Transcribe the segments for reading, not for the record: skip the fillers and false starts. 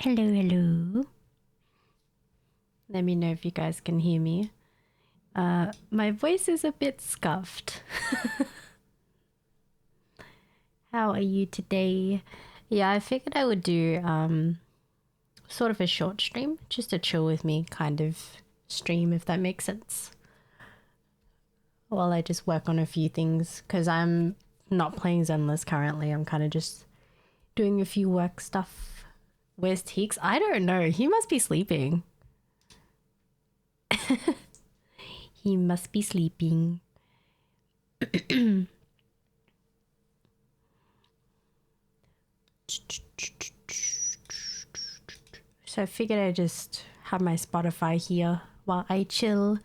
Hello, hello. Let me know if you guys can hear me. My voice is a bit scuffed. How are you today? Yeah, I figured I would do sort of a short stream, just a chill with me kind of stream, if that makes sense. While I just work on a few things, because I'm not playing Zenless currently. I'm kind of just doing a few work stuff. Where's Teeks? I don't know. He must be sleeping. He must be sleeping. So I figured I'd just have my Spotify here while I chill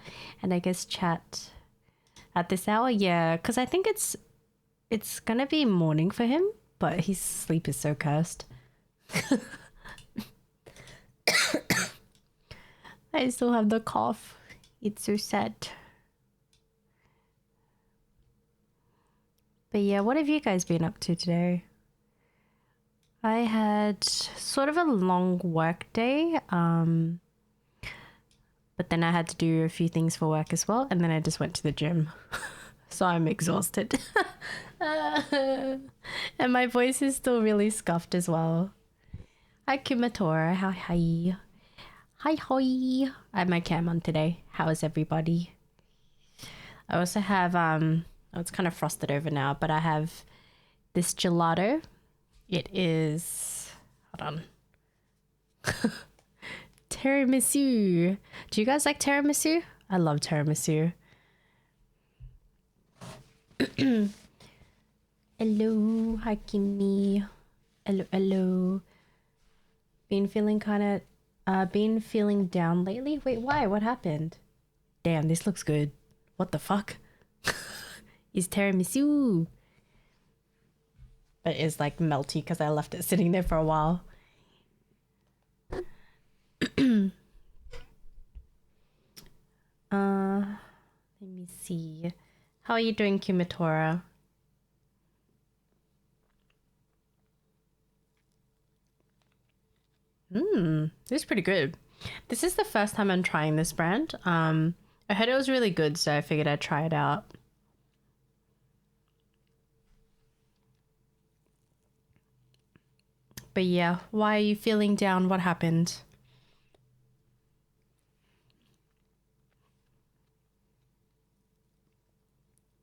and I guess chat at this hour. Yeah, because I think it's gonna be morning for him, but his sleep is so cursed. I still have the cough. It's so sad. But yeah, what have you guys been up to today? I had sort of a long work day, but then I had to do a few things for work as well, and then I just went to the gym. So I'm exhausted. And my voice is still really scuffed as well. Hi Kumatora, hi. Hi. I have my cam on today. How is everybody? I also have, it's kind of frosted over now, but I have this gelato. It is, hold on. Tiramisu. Do you guys like tiramisu? I love tiramisu. Hello, hi Kimmy. Hello. Been feeling down lately? Wait, why? What happened? Damn, this looks good. What the fuck? It's tiramisu. But it's like melty because I left it sitting there for a while. Let me see. How are you doing, Kumatora? This is pretty good. This is the first time I'm trying this brand. I heard it was really good, so I figured I'd try it out. But yeah, why are you feeling down? What happened?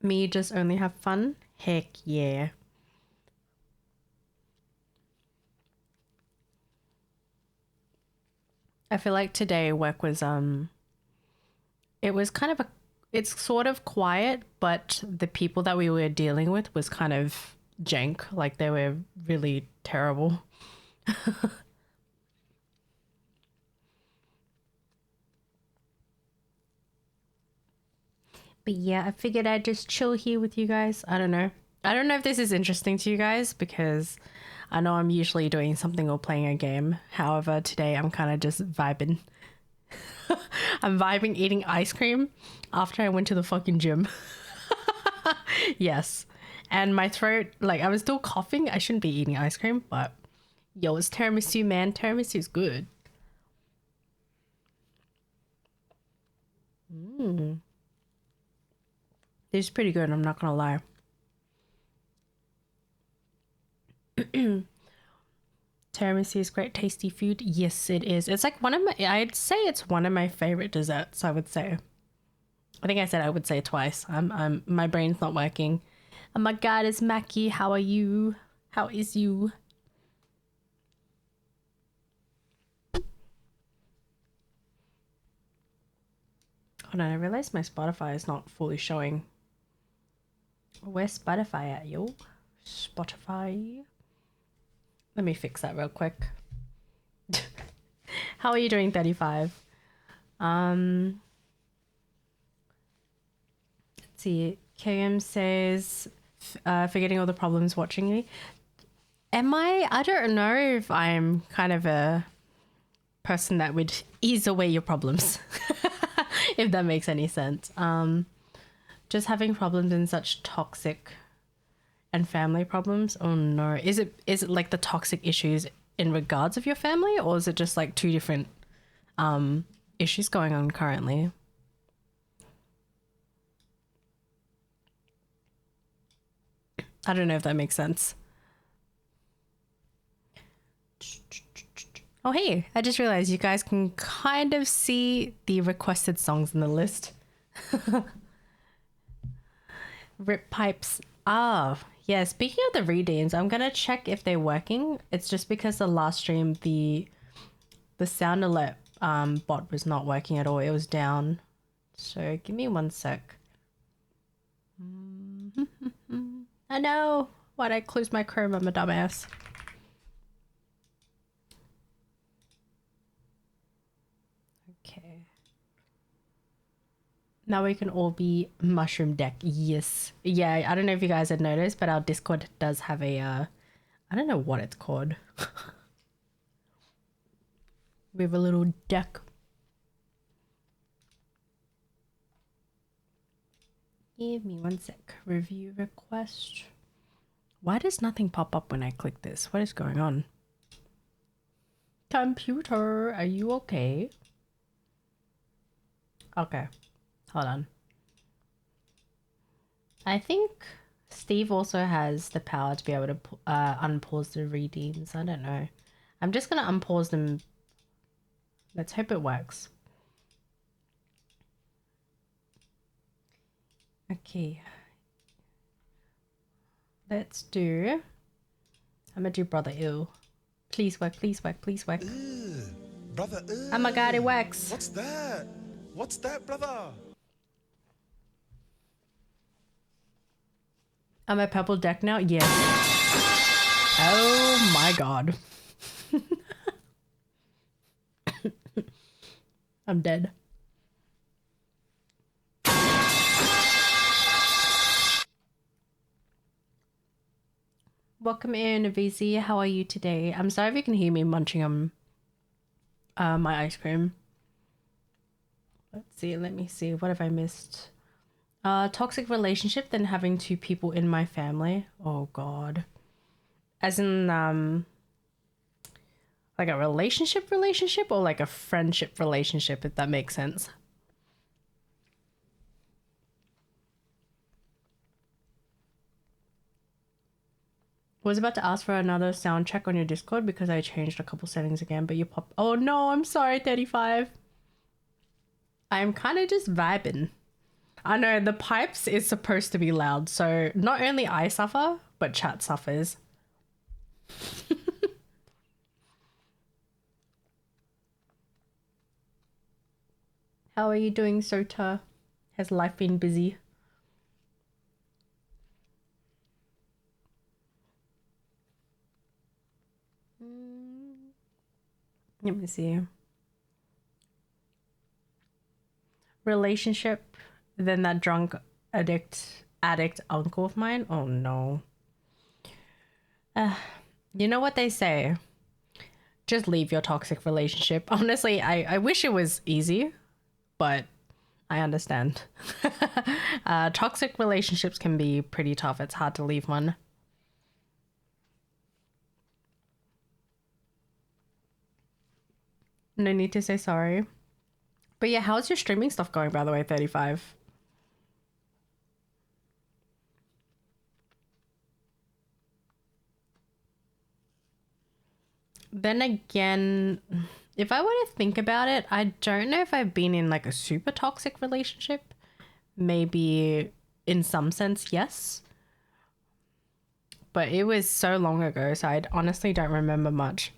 Me just only have fun? Heck yeah. I feel like today work was it was kind of it's sort of quiet, but the people that we were dealing with was kind of jank, like they were really terrible. But yeah, I figured I'd just chill here with you guys. I don't know if this is interesting to you guys because I know I'm usually doing something or playing a game. However, today I'm kind of just vibing. I'm vibing eating ice cream after I went to the fucking gym. Yes. And my throat, like, I was still coughing. I shouldn't be eating ice cream, but yo, it's tiramisu, man. Tiramisu's good. This is pretty good, I'm not gonna lie. Tiramisu is great, tasty food. Yes, it is. It's like I'd say it's one of my favorite desserts, I would say. I think I said I would say twice. My brain's not working. Oh my god, it's Mackie. How are you? How is you? Hold on, I realized my Spotify is not fully showing. Where's Spotify at, yo? Spotify. Let me fix that real quick. How are you doing, 35? Let's see. KM says, forgetting all the problems watching me. Am I? I don't know if I'm kind of a person that would ease away your problems. If that makes any sense. Just having problems in such toxic and family problems. Oh no. Is it like the toxic issues in regards of your family, or is it just like two different issues going on currently? I don't know if that makes sense. Oh, hey, I just realized you guys can kind of see the requested songs in the list. Rip pipes. Ah, yeah, speaking of the redeems, I'm going to check if they're working. It's just because the last stream, the sound alert bot was not working at all. It was down. So give me 1 sec. I know. Why'd I close my Chrome? I'm a dumbass. Okay. Now we can all be mushroom deck. Yes. Yeah, I don't know if you guys had noticed, but our Discord does have a, I don't know what it's called. We have a little deck. Give me 1 sec. Review request. Why does nothing pop up when I click this? What is going on? Computer, are you okay? Okay. Hold on. I think Steve also has the power to be able to unpause the redeems. I don't know. I'm just going to unpause them. Let's hope it works. Okay. Let's do... I'm going to do Brother Ill. Please work, please work, please work. Brother, oh my god, it works. What's that? What's that, brother? I'm a purple deck now? Yes. Oh my god. I'm dead. Welcome in, VZ. How are you today? I'm sorry if you can hear me munching on my ice cream. Let's see. Let me see. What have I missed? Toxic relationship, then having two people in my family. Oh god. As in like a relationship or like a friendship relationship, if that makes sense. Was about to ask for another sound check on your Discord because I changed a couple settings again, but you pop. Oh no, I'm sorry, 35. I'm kind of just vibing. I know the pipes is supposed to be loud, so not only I suffer, but chat suffers. How are you doing, Sota? Has life been busy? Let me see. Relationship, then that drunk addict uncle of mine. Oh no. You know what they say? Just leave your toxic relationship. Honestly, I wish it was easy, but I understand. Toxic relationships can be pretty tough. It's hard to leave one. No need to say sorry. But yeah, how's your streaming stuff going, by the way, 35? Then again, if I were to think about it, I don't know if I've been in like a super toxic relationship. Maybe in some sense, yes. But it was so long ago, so I honestly don't remember much.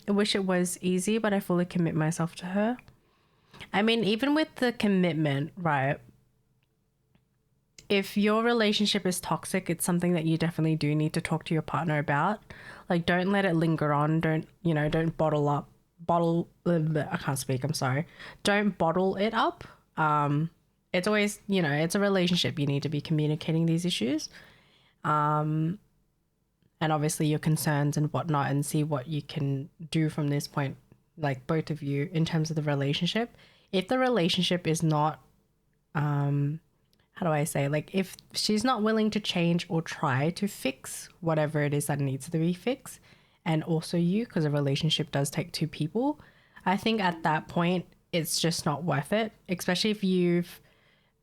I wish it was easy, but I fully commit myself to her. I mean, even with the commitment, right? If your relationship is toxic, it's something that you definitely do need to talk to your partner about. Like, don't let it linger on. Don't I can't speak, I'm sorry. Don't bottle it up. It's always, it's a relationship. You need to be communicating these issues. And obviously your concerns and whatnot, and see what you can do from this point, like both of you, in terms of the relationship. If the relationship is not how do I say, like, if she's not willing to change or try to fix whatever it is that needs to be fixed, and also you, because a relationship does take two people, I think at that point it's just not worth it, especially if you've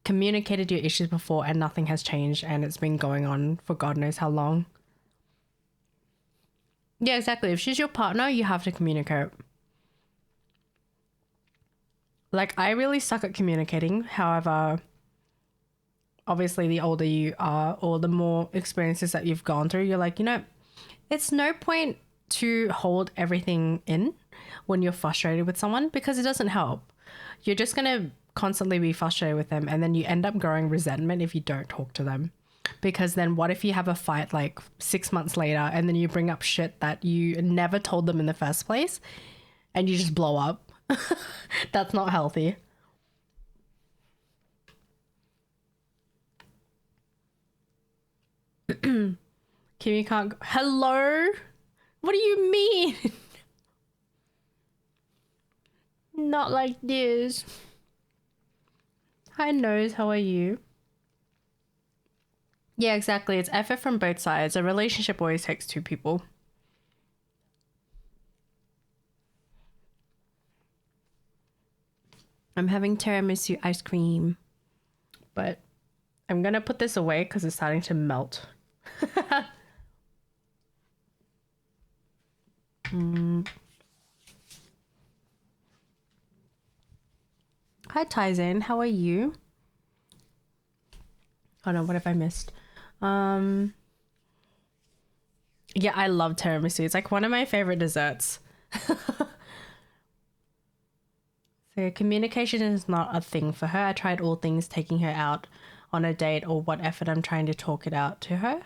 communicated your issues before and nothing has changed and it's been going on for God knows how long. Yeah, exactly. If she's your partner, you have to communicate. Like, I really suck at communicating. However, obviously, the older you are or the more experiences that you've gone through, you're like, you know, it's no point to hold everything in when you're frustrated with someone because it doesn't help. You're just going to constantly be frustrated with them, and then you end up growing resentment if you don't talk to them. Because then what if you have a fight like 6 months later and then you bring up shit that you never told them in the first place and you just blow up? That's not healthy. Kimmy can't go. Hello? What do you mean? Not like this. Hi, Nose. How are you? Yeah, exactly. It's effort from both sides. A relationship always takes two people. I'm having tiramisu ice cream, but I'm gonna put this away because it's starting to melt. Hi, Tyson. How are you? Oh no, what have I missed? Yeah, I love tiramisu. It's like one of my favorite desserts. So communication is not a thing for her. I tried all things taking her out on a date or what effort I'm trying to talk it out to her.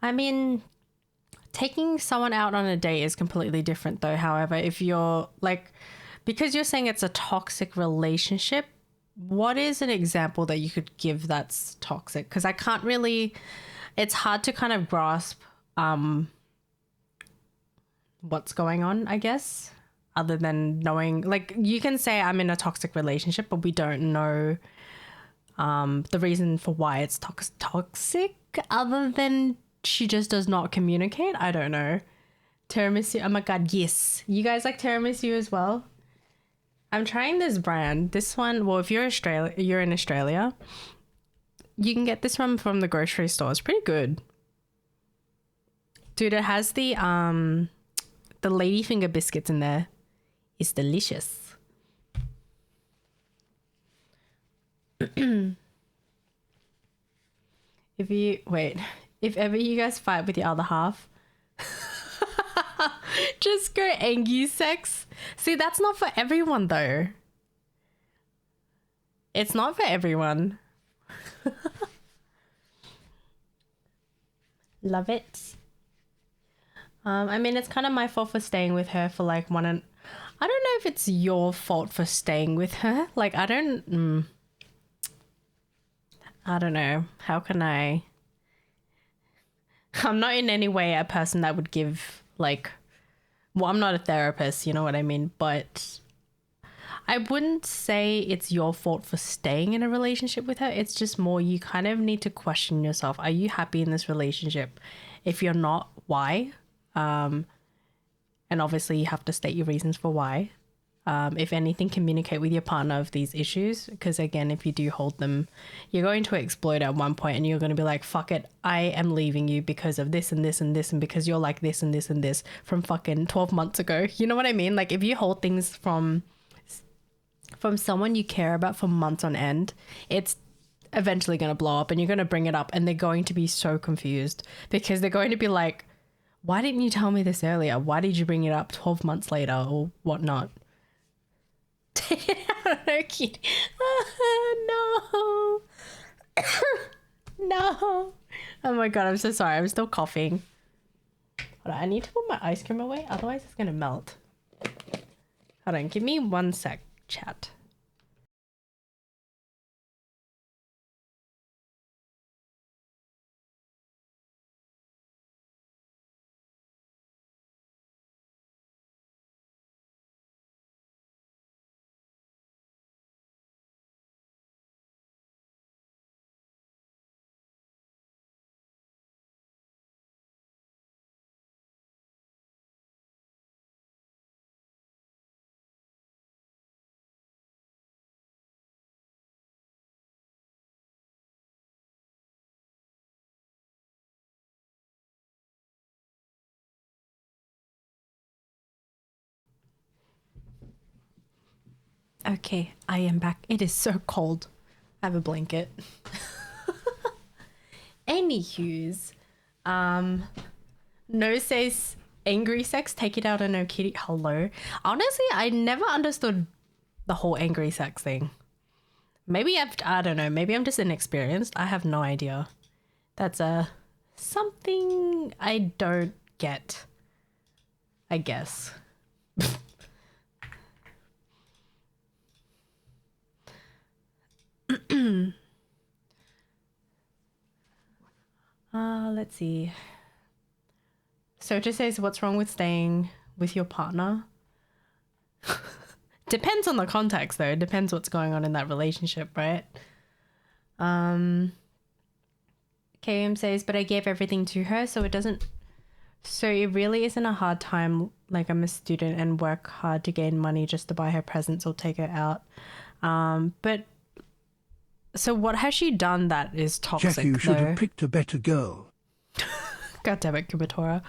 I mean, taking someone out on a date is completely different though. However, if you're like, because you're saying it's a toxic relationship, what is an example that you could give that's toxic? Because I can't really, it's hard to kind of grasp what's going on, I guess, other than knowing, like, you can say I'm in a toxic relationship, but we don't know the reason for why it's toxic other than she just does not communicate. I don't know. Tiramisu, oh my god, yes. You guys like tiramisu as well? I'm trying this brand. This one, well, if you're you're in Australia, you can get this from the grocery store. It's pretty good. Dude, it has the ladyfinger biscuits in there. It's delicious. If ever you guys fight with your other half, just go Angie sex. See, that's not for everyone though. It's not for everyone. Love it. I mean, it's kind of my fault for staying with her for like one and I don't know if it's your fault for staying with her. Like, I don't know. How can I? I'm not in any way a person that would give like, well, I'm not a therapist, you know what I mean? But I wouldn't say it's your fault for staying in a relationship with her. It's just more you kind of need to question yourself. Are you happy in this relationship? If you're not, why? And obviously you have to state your reasons for why. If anything, communicate with your partner of these issues, because again, if you do hold them, you're going to explode at one point and you're going to be like, fuck it, I am leaving you because of this and this and this and because you're like this and this and this from fucking 12 months ago. You know what I mean? Like, if you hold things from someone you care about for months on end, it's eventually going to blow up and you're going to bring it up and they're going to be so confused because they're going to be like, why didn't you tell me this earlier? Why did you bring it up 12 months later or whatnot? No, kid. No. No. Oh my god, I'm so sorry. I'm still coughing. Hold on, I need to put my ice cream away, otherwise it's gonna melt. Hold on, give me 1 sec, chat. Okay, I am back. It is so cold. I have a blanket. Anywho's, no says angry sex, take it out on no kitty. Hello. Honestly, I never understood the whole angry sex thing. Maybe I don't know. Maybe I'm just inexperienced. I have no idea. That's something I don't get, I guess. Let's see. Socha says, what's wrong with staying with your partner? Depends on the context, though. Depends what's going on in that relationship, right? KM says, but I gave everything to her, so it really isn't a hard time. Like, I'm a student and work hard to gain money just to buy her presents or take her out. But so what has she done that is toxic? Jack, you should though? have picked a better girl. God damn it, Kumatora.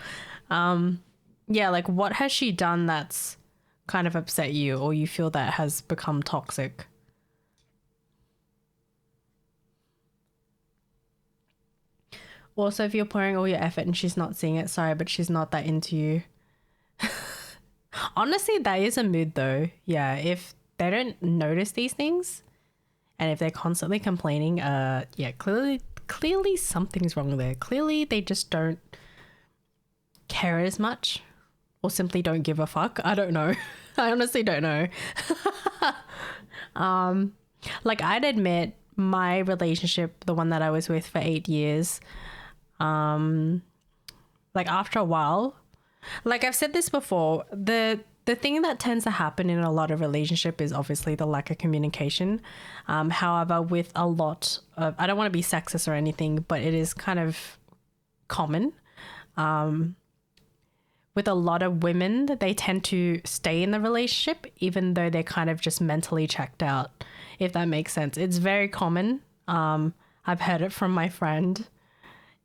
Yeah, like what has she done that's kind of upset you or you feel that has become toxic? Also, if you're pouring all your effort and she's not seeing it, sorry, but she's not that into you. Honestly, that is a mood though. Yeah, if they don't notice these things and if they're constantly complaining, yeah, clearly something's wrong there. Clearly they just don't care as much or simply don't give a fuck. I don't know. I honestly don't know. Like I'd admit my relationship, the one that I was with for 8 years, like after a while, like I've said this before, the thing that tends to happen in a lot of relationship is obviously the lack of communication. However, with a lot of, I don't want to be sexist or anything, but it is kind of common. With a lot of women, they tend to stay in the relationship even though they're kind of just mentally checked out, if that makes sense. It's very common. I've heard it from my friend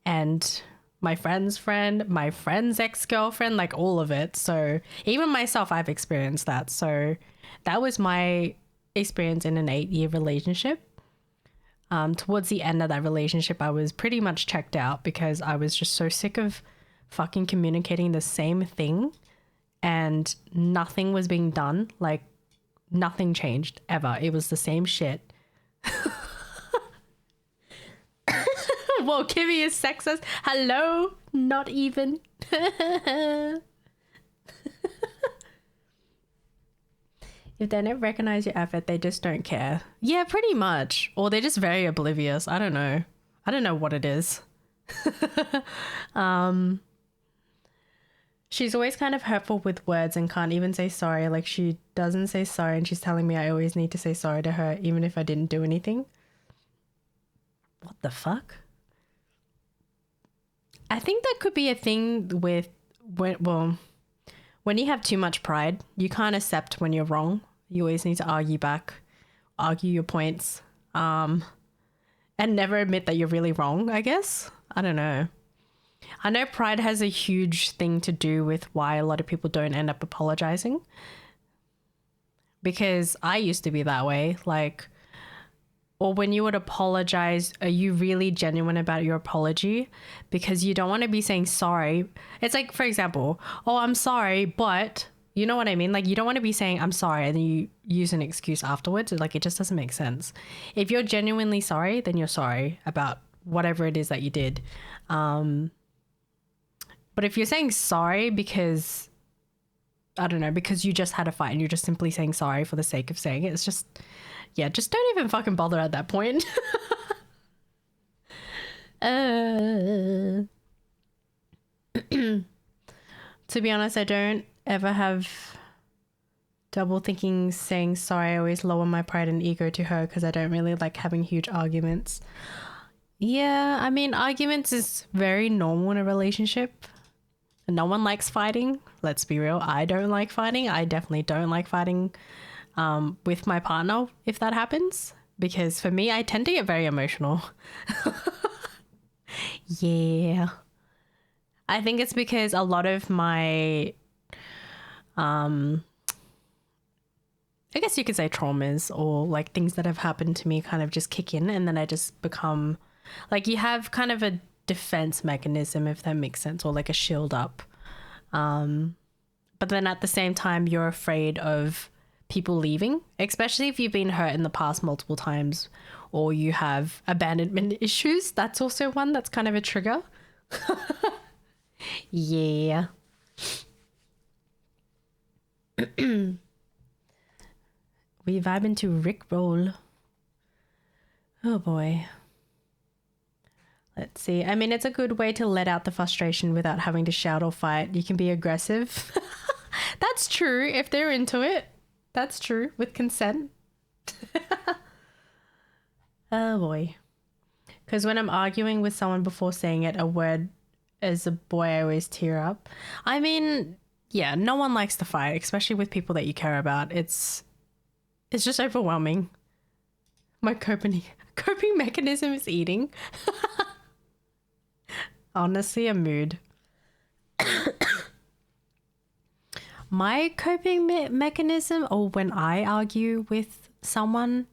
and my friend's friend, my friend's ex-girlfriend, like all of it. So even myself, I've experienced that. So that was my experience in an 8-year relationship. Towards the end of that relationship, I was pretty much checked out because I was just so sick of fucking communicating the same thing and nothing was being done. Like nothing changed ever. It was the same shit. Whoa, Kimmy is sexist. Hello? Not even. If they don't recognize your effort, they just don't care. Yeah, pretty much. Or they're just very oblivious. I don't know. I don't know what it is. She's always kind of hurtful with words and can't even say sorry. Like she doesn't say sorry and she's telling me I always need to say sorry to her even if I didn't do anything. What the fuck? I think that could be a thing with when you have too much pride, you can't accept when you're wrong. You always need to argue back, argue your points, and never admit that you're really wrong, I guess. I don't know. I know pride has a huge thing to do with why a lot of people don't end up apologizing. Because I used to be that way. Like, or when you would apologize, are you really genuine about your apology? Because you don't want to be saying sorry. It's like, for example, oh, I'm sorry, but you know what I mean? Like, you don't want to be saying I'm sorry and then you use an excuse afterwards. Like, it just doesn't make sense. If you're genuinely sorry, then you're sorry about whatever it is that you did. But if you're saying sorry because, I don't know, because you just had a fight and you're just simply saying sorry for the sake of saying it, it's just, yeah, just don't even fucking bother at that point. To be honest, I don't ever have double thinking saying sorry. I always lower my pride and ego to her because I don't really like having huge arguments. Yeah, I mean, arguments is very normal in a relationship. No one likes fighting. Let's be real. I don't like fighting. I definitely don't like fighting with my partner if that happens. Because for me, I tend to get very emotional. Yeah. I think it's because a lot of my I guess you could say traumas or like things that have happened to me kind of just kick in, and then I just become like, you have kind of a defense mechanism, if that makes sense, or like a shield up. But then at the same time, you're afraid of people leaving, especially if you've been hurt in the past multiple times or you have abandonment issues. That's also one that's kind of a trigger. Yeah. We vibe into Rickroll. Oh boy. Let's see. I mean, it's a good way to let out the frustration without having to shout or fight. You can be aggressive. That's true. If they're into it, that's true. With consent. Oh boy. Because when I'm arguing with someone before saying it, a word as a boy, I always tear up. I mean, yeah, no one likes to fight, especially with people that you care about. It's just overwhelming. My coping mechanism is eating. Honestly, a mood. My coping mechanism, or when I argue with someone,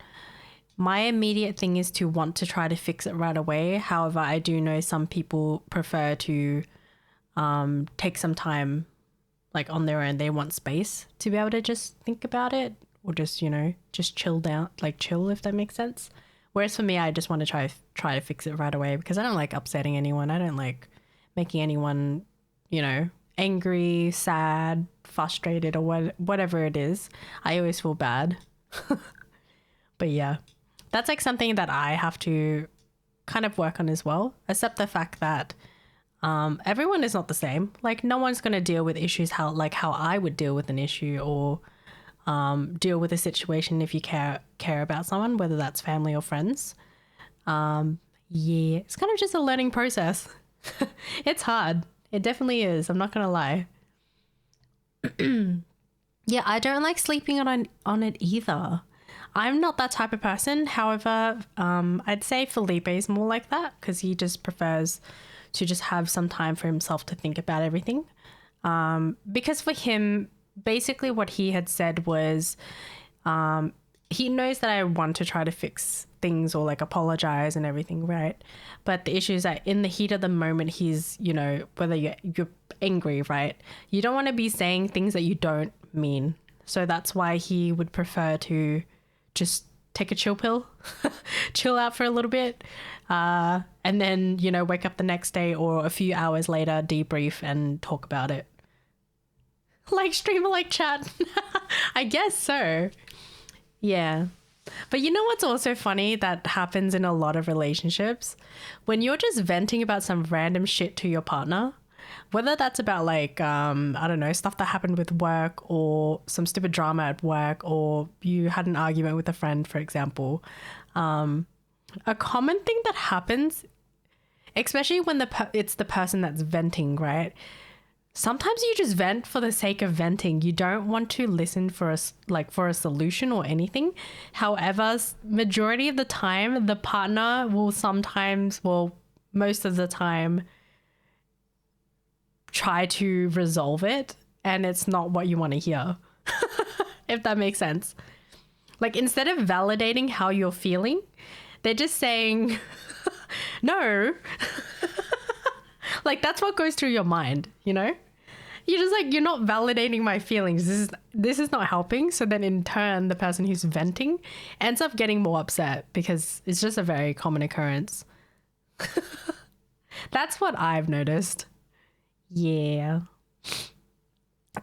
my immediate thing is to want to try to fix it right away. However, I do know some people prefer to take some time, like on their own. They want space to be able to just think about it, or just, you know, just chill down, like chill, if that makes sense. Whereas for me, I just want to try to fix it right away, because I don't like upsetting anyone. I don't like making anyone, you know, angry, sad, frustrated, or whatever it is. I always feel bad. But yeah, that's like something that I have to kind of work on as well, except the fact that everyone is not the same. Like, no one's going to deal with issues how I would deal with an issue, or deal with a situation if you care about someone, whether that's family or friends. Yeah, it's kind of just a learning process. It's hard. It definitely is. I'm not going to lie. Yeah, I don't like sleeping on it either. I'm not that type of person. However, I'd say Felipe is more like that, because he just prefers to just have some time for himself to think about everything. Because for him, basically what he had said was, he knows that I want to try to fix things or like apologize and everything, right? But the issue is that in the heat of the moment, he's, you know, whether you're angry, right? You don't want to be saying things that you don't mean. So that's why he would prefer to just take a chill pill, chill out for a little bit, and then, you know, wake up the next day or a few hours later, debrief and talk about it. Like stream or like chat. I guess so. Yeah. But you know what's also funny that happens in a lot of relationships? When you're just venting about some random shit to your partner, whether that's about like, I don't know, stuff that happened with work, or some stupid drama at work, or you had an argument with a friend, for example. A common thing that happens, especially when it's the person that's venting, right? Sometimes you just vent for the sake of venting. You don't want to listen for a solution or anything. However, majority of the time, the partner will most of the time, try to resolve it, and it's not what you want to hear. If that makes sense. Like, instead of validating how you're feeling, they're just saying, no. Like, that's what goes through your mind, you know? You're just like, you're not validating my feelings. This is not helping. So then in turn, the person who's venting ends up getting more upset, because it's just a very common occurrence. That's what I've noticed. Yeah.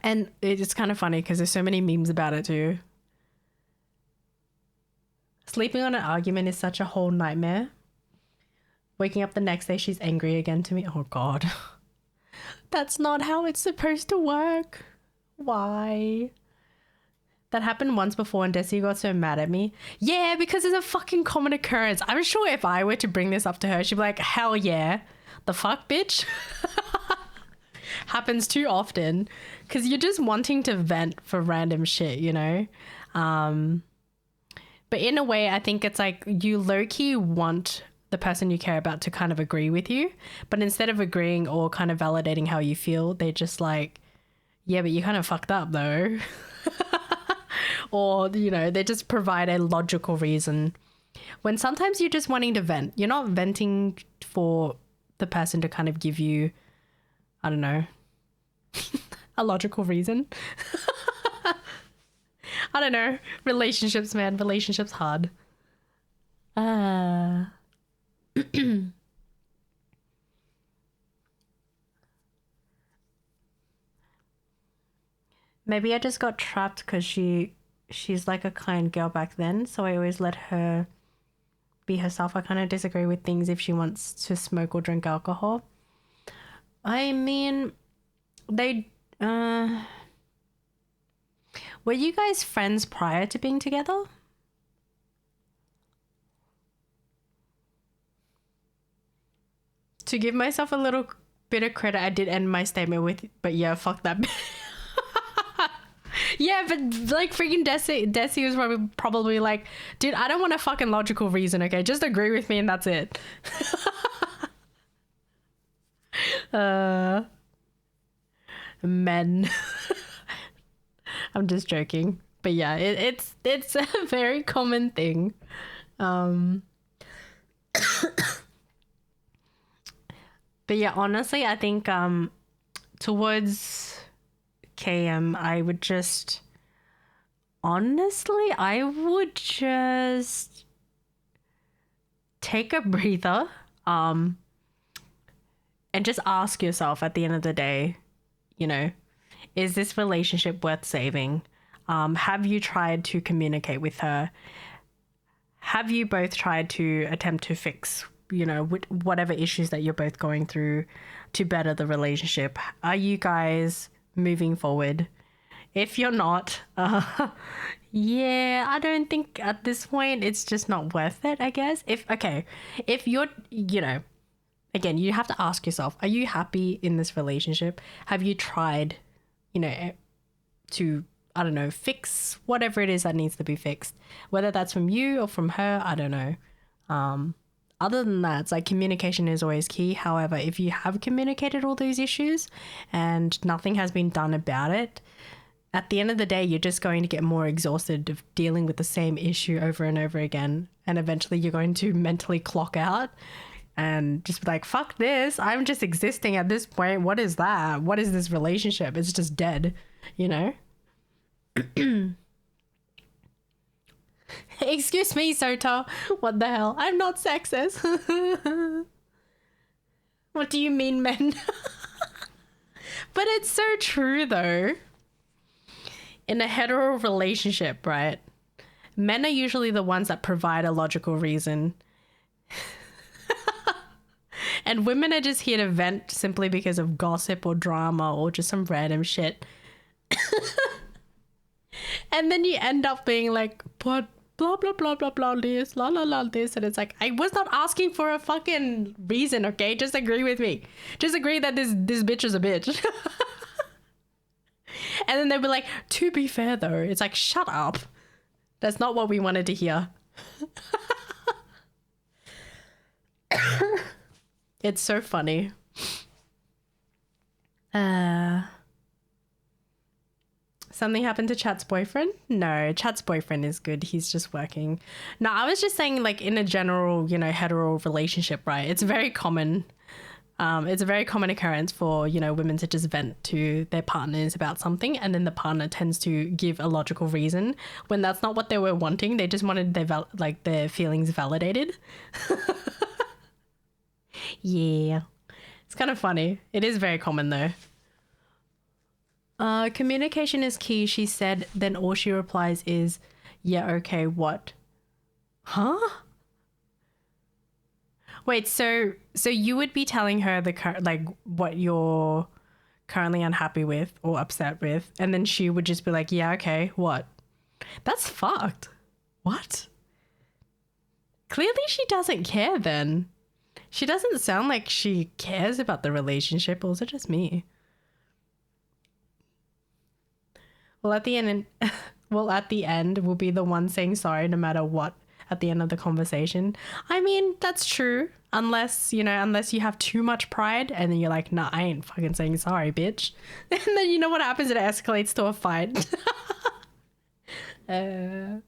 And it's kind of funny because there's so many memes about it too. Sleeping on an argument is such a whole nightmare. Waking up the next day, she's angry again to me. Oh God. That's not how it's supposed to work. Why? That happened once before and Desi got so mad at me. Yeah, because it's a fucking common occurrence. I'm sure if I were to bring this up to her, she'd be like, hell yeah. The fuck, bitch? Happens too often. Because you're just wanting to vent for random shit, you know? But in a way, I think it's like you low-key want the person you care about to kind of agree with you. But instead of agreeing or kind of validating how you feel, they're just like, yeah, but you kind of fucked up though. or, you know, they just provide a logical reason. When sometimes you're just wanting to vent. You're not venting for the person to kind of give you, I don't know, a logical reason. I don't know. Relationships, man. Relationships hard. Maybe I just got trapped because she's like a kind girl back then, so I always let her be herself. I kind of disagree with things if she wants to smoke or drink alcohol. I mean, they were you guys friends prior to being together? To give myself a little bit of credit, I did end my statement with, but yeah, fuck that. Yeah, but like freaking Desi was probably like, dude, I don't want a fucking logical reason, okay? Just agree with me and that's it. Men. I'm just joking. But yeah, it's a very common thing. But yeah, honestly, I think towards KM, I would just take a breather and just ask yourself at the end of the day, you know, is this relationship worth saving? Have you tried to communicate with her? Have you both tried to attempt to fix, you know, whatever issues that you're both going through to better the relationship? Are you guys moving forward? If you're not, yeah, I don't think at this point it's just not worth it, I guess. If you're, you know, again, you have to ask yourself, are you happy in this relationship? Have you tried, you know, to, I don't know, fix whatever it is that needs to be fixed, whether that's from you or from her, I don't know. Other than that, it's like communication is always key. However, if you have communicated all these issues and nothing has been done about it, at the end of the day, you're just going to get more exhausted of dealing with the same issue over and over again. And eventually you're going to mentally clock out and just be like, fuck this. I'm just existing at this point. What is that? What is this relationship? It's just dead, you know? Excuse me, Sota. What the hell? I'm not sexist. What do you mean, men? But it's so true, though. In a hetero relationship, right? Men are usually the ones that provide a logical reason. And women are just here to vent simply because of gossip or drama or just some random shit. And then you end up being like, but blah, blah, blah, blah, blah, this, la, la, la, this. And it's like, I was not asking for a fucking reason, okay? Just agree with me. Just agree that this bitch is a bitch. And then they'll be like, to be fair though, it's like, shut up. That's not what we wanted to hear. It's so funny. Something happened to Chat's boyfriend? No, Chat's boyfriend is good. He's just working. No, I was just saying, like, in a general, you know, hetero relationship, right? It's very common. It's a very common occurrence for, you know, women to just vent to their partners about something, and then the partner tends to give a logical reason when that's not what they were wanting. They just wanted their feelings validated. Yeah. It's kind of funny. It is very common though. Communication is key, she said. Then all she replies is, yeah, okay, what? Huh? Wait, so you would be telling her what you're currently unhappy with or upset with, and then she would just be like, yeah, okay, what? That's fucked. What? Clearly she doesn't care then. She doesn't sound like she cares about the relationship, or is it just me? Well, at the end, we'll be the one saying sorry no matter what at the end of the conversation. I mean, that's true. Unless you have too much pride and then you're like, nah, I ain't fucking saying sorry, bitch. And then you know what happens? It escalates to a fight. I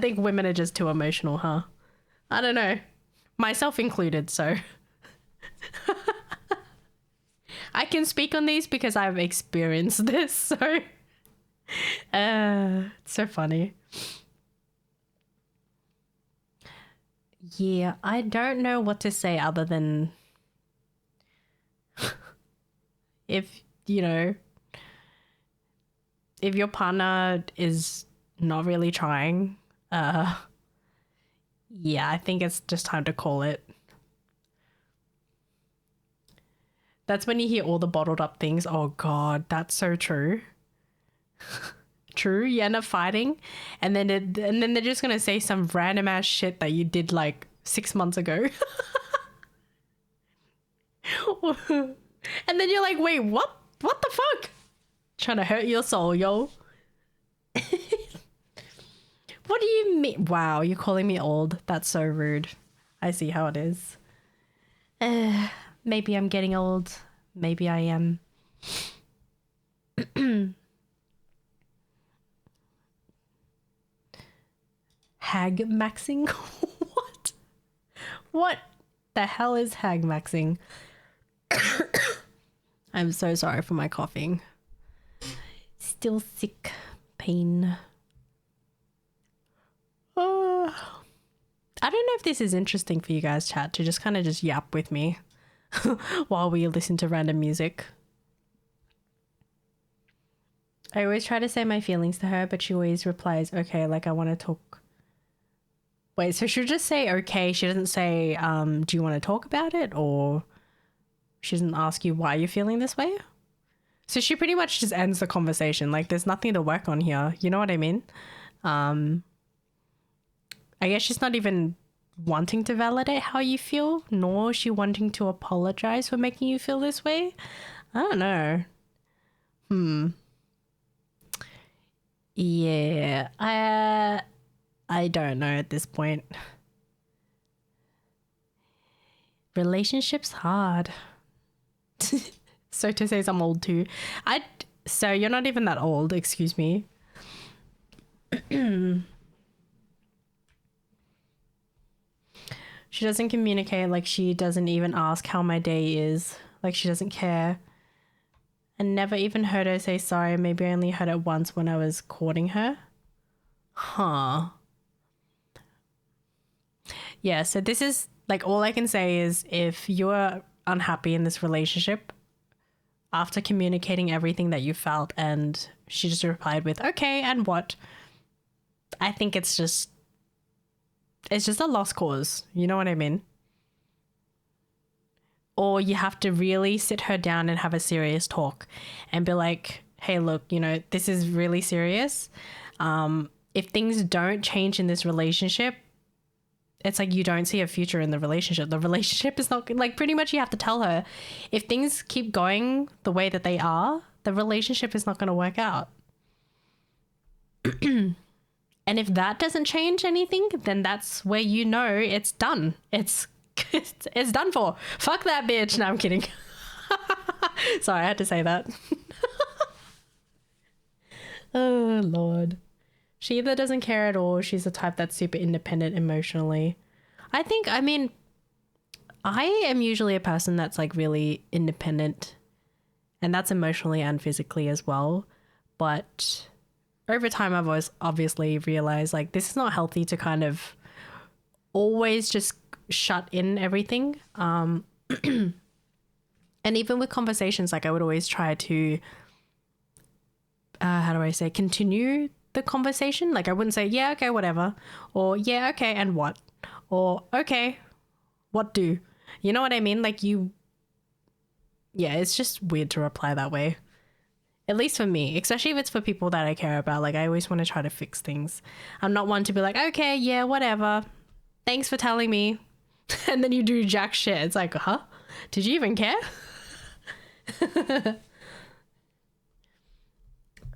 think women are just too emotional, huh? I don't know. Myself included, so. I can speak on these because I've experienced this, so. It's so funny. Yeah, I don't know what to say other than if, you know, if your partner is not really trying, yeah, I think it's just time to call it. That's when you hear all the bottled up things. Oh God, that's so true. True, you end up fighting, and then they're just gonna say some random ass shit that you did like 6 months ago. And then you're like, wait, what the fuck? Trying to hurt your soul, yo. What do you mean? Wow, you're calling me old. That's so rude. I see how it is. Maybe I'm getting old. Maybe I am. Hag maxing? What the hell is hag maxing? I'm so sorry for my coughing. Still sick. Pain. I don't know if this is interesting for you guys, chat, to just kind of just yap with me while we listen to random music. I always try to say my feelings to her, but she always replies, okay, like I want to talk. Wait, so she'll just say okay. She doesn't say, do you want to talk about it? Or she doesn't ask you why you're feeling this way? So she pretty much just ends the conversation. Like there's nothing to work on here. You know what I mean? I guess she's not even wanting to validate how you feel, nor is she wanting to apologize for making you feel this way. I don't know. Yeah, I don't know at this point. Relationships hard. So to say I'm old too. So you're not even that old, excuse me. She doesn't communicate, like she doesn't even ask how my day is. Like she doesn't care. I never even heard her say sorry. Maybe I only heard it once when I was courting her. Huh. Yeah, so this is like all I can say is if you're unhappy in this relationship, after communicating everything that you felt and she just replied with, okay, and what? I think it's just a lost cause. You know what I mean? Or you have to really sit her down and have a serious talk and be like, hey, look, you know, this is really serious. If things don't change in this relationship, it's like you don't see a future in the relationship. The relationship is not, like, pretty much you have to tell her if things keep going the way that they are, the relationship is not going to work out. And if that doesn't change anything, then that's where you know it's done. It's done for. Fuck that bitch. No, I'm kidding. Sorry, I had to say that. Oh, Lord. She either doesn't care at all, she's the type that's super independent emotionally. I am usually a person that's like really independent, and that's emotionally and physically as well. But over time, I've always obviously realized like this is not healthy to kind of always just shut in everything. And even with conversations, like I would always try to, continue the conversation. Like I wouldn't say, yeah, okay, whatever. Or yeah, okay, and what? Or okay, what do? You know what I mean? Like it's just weird to reply that way. At least for me, especially if it's for people that I care about. Like I always want to try to fix things. I'm not one to be like, okay, yeah, whatever. Thanks for telling me. And then you do jack shit. It's like, huh? Did you even care?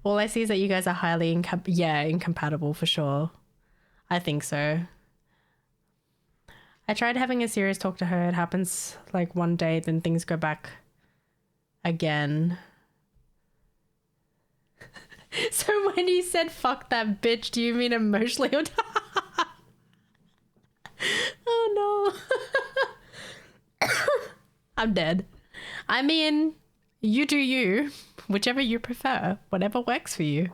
All I see is that you guys are highly incompatible for sure. I think so. I tried having a serious talk to her. It happens like one day, then things go back again. So when you said fuck that bitch, do you mean emotionally or oh no. I'm dead. I mean, you do you, whichever you prefer, whatever works for you.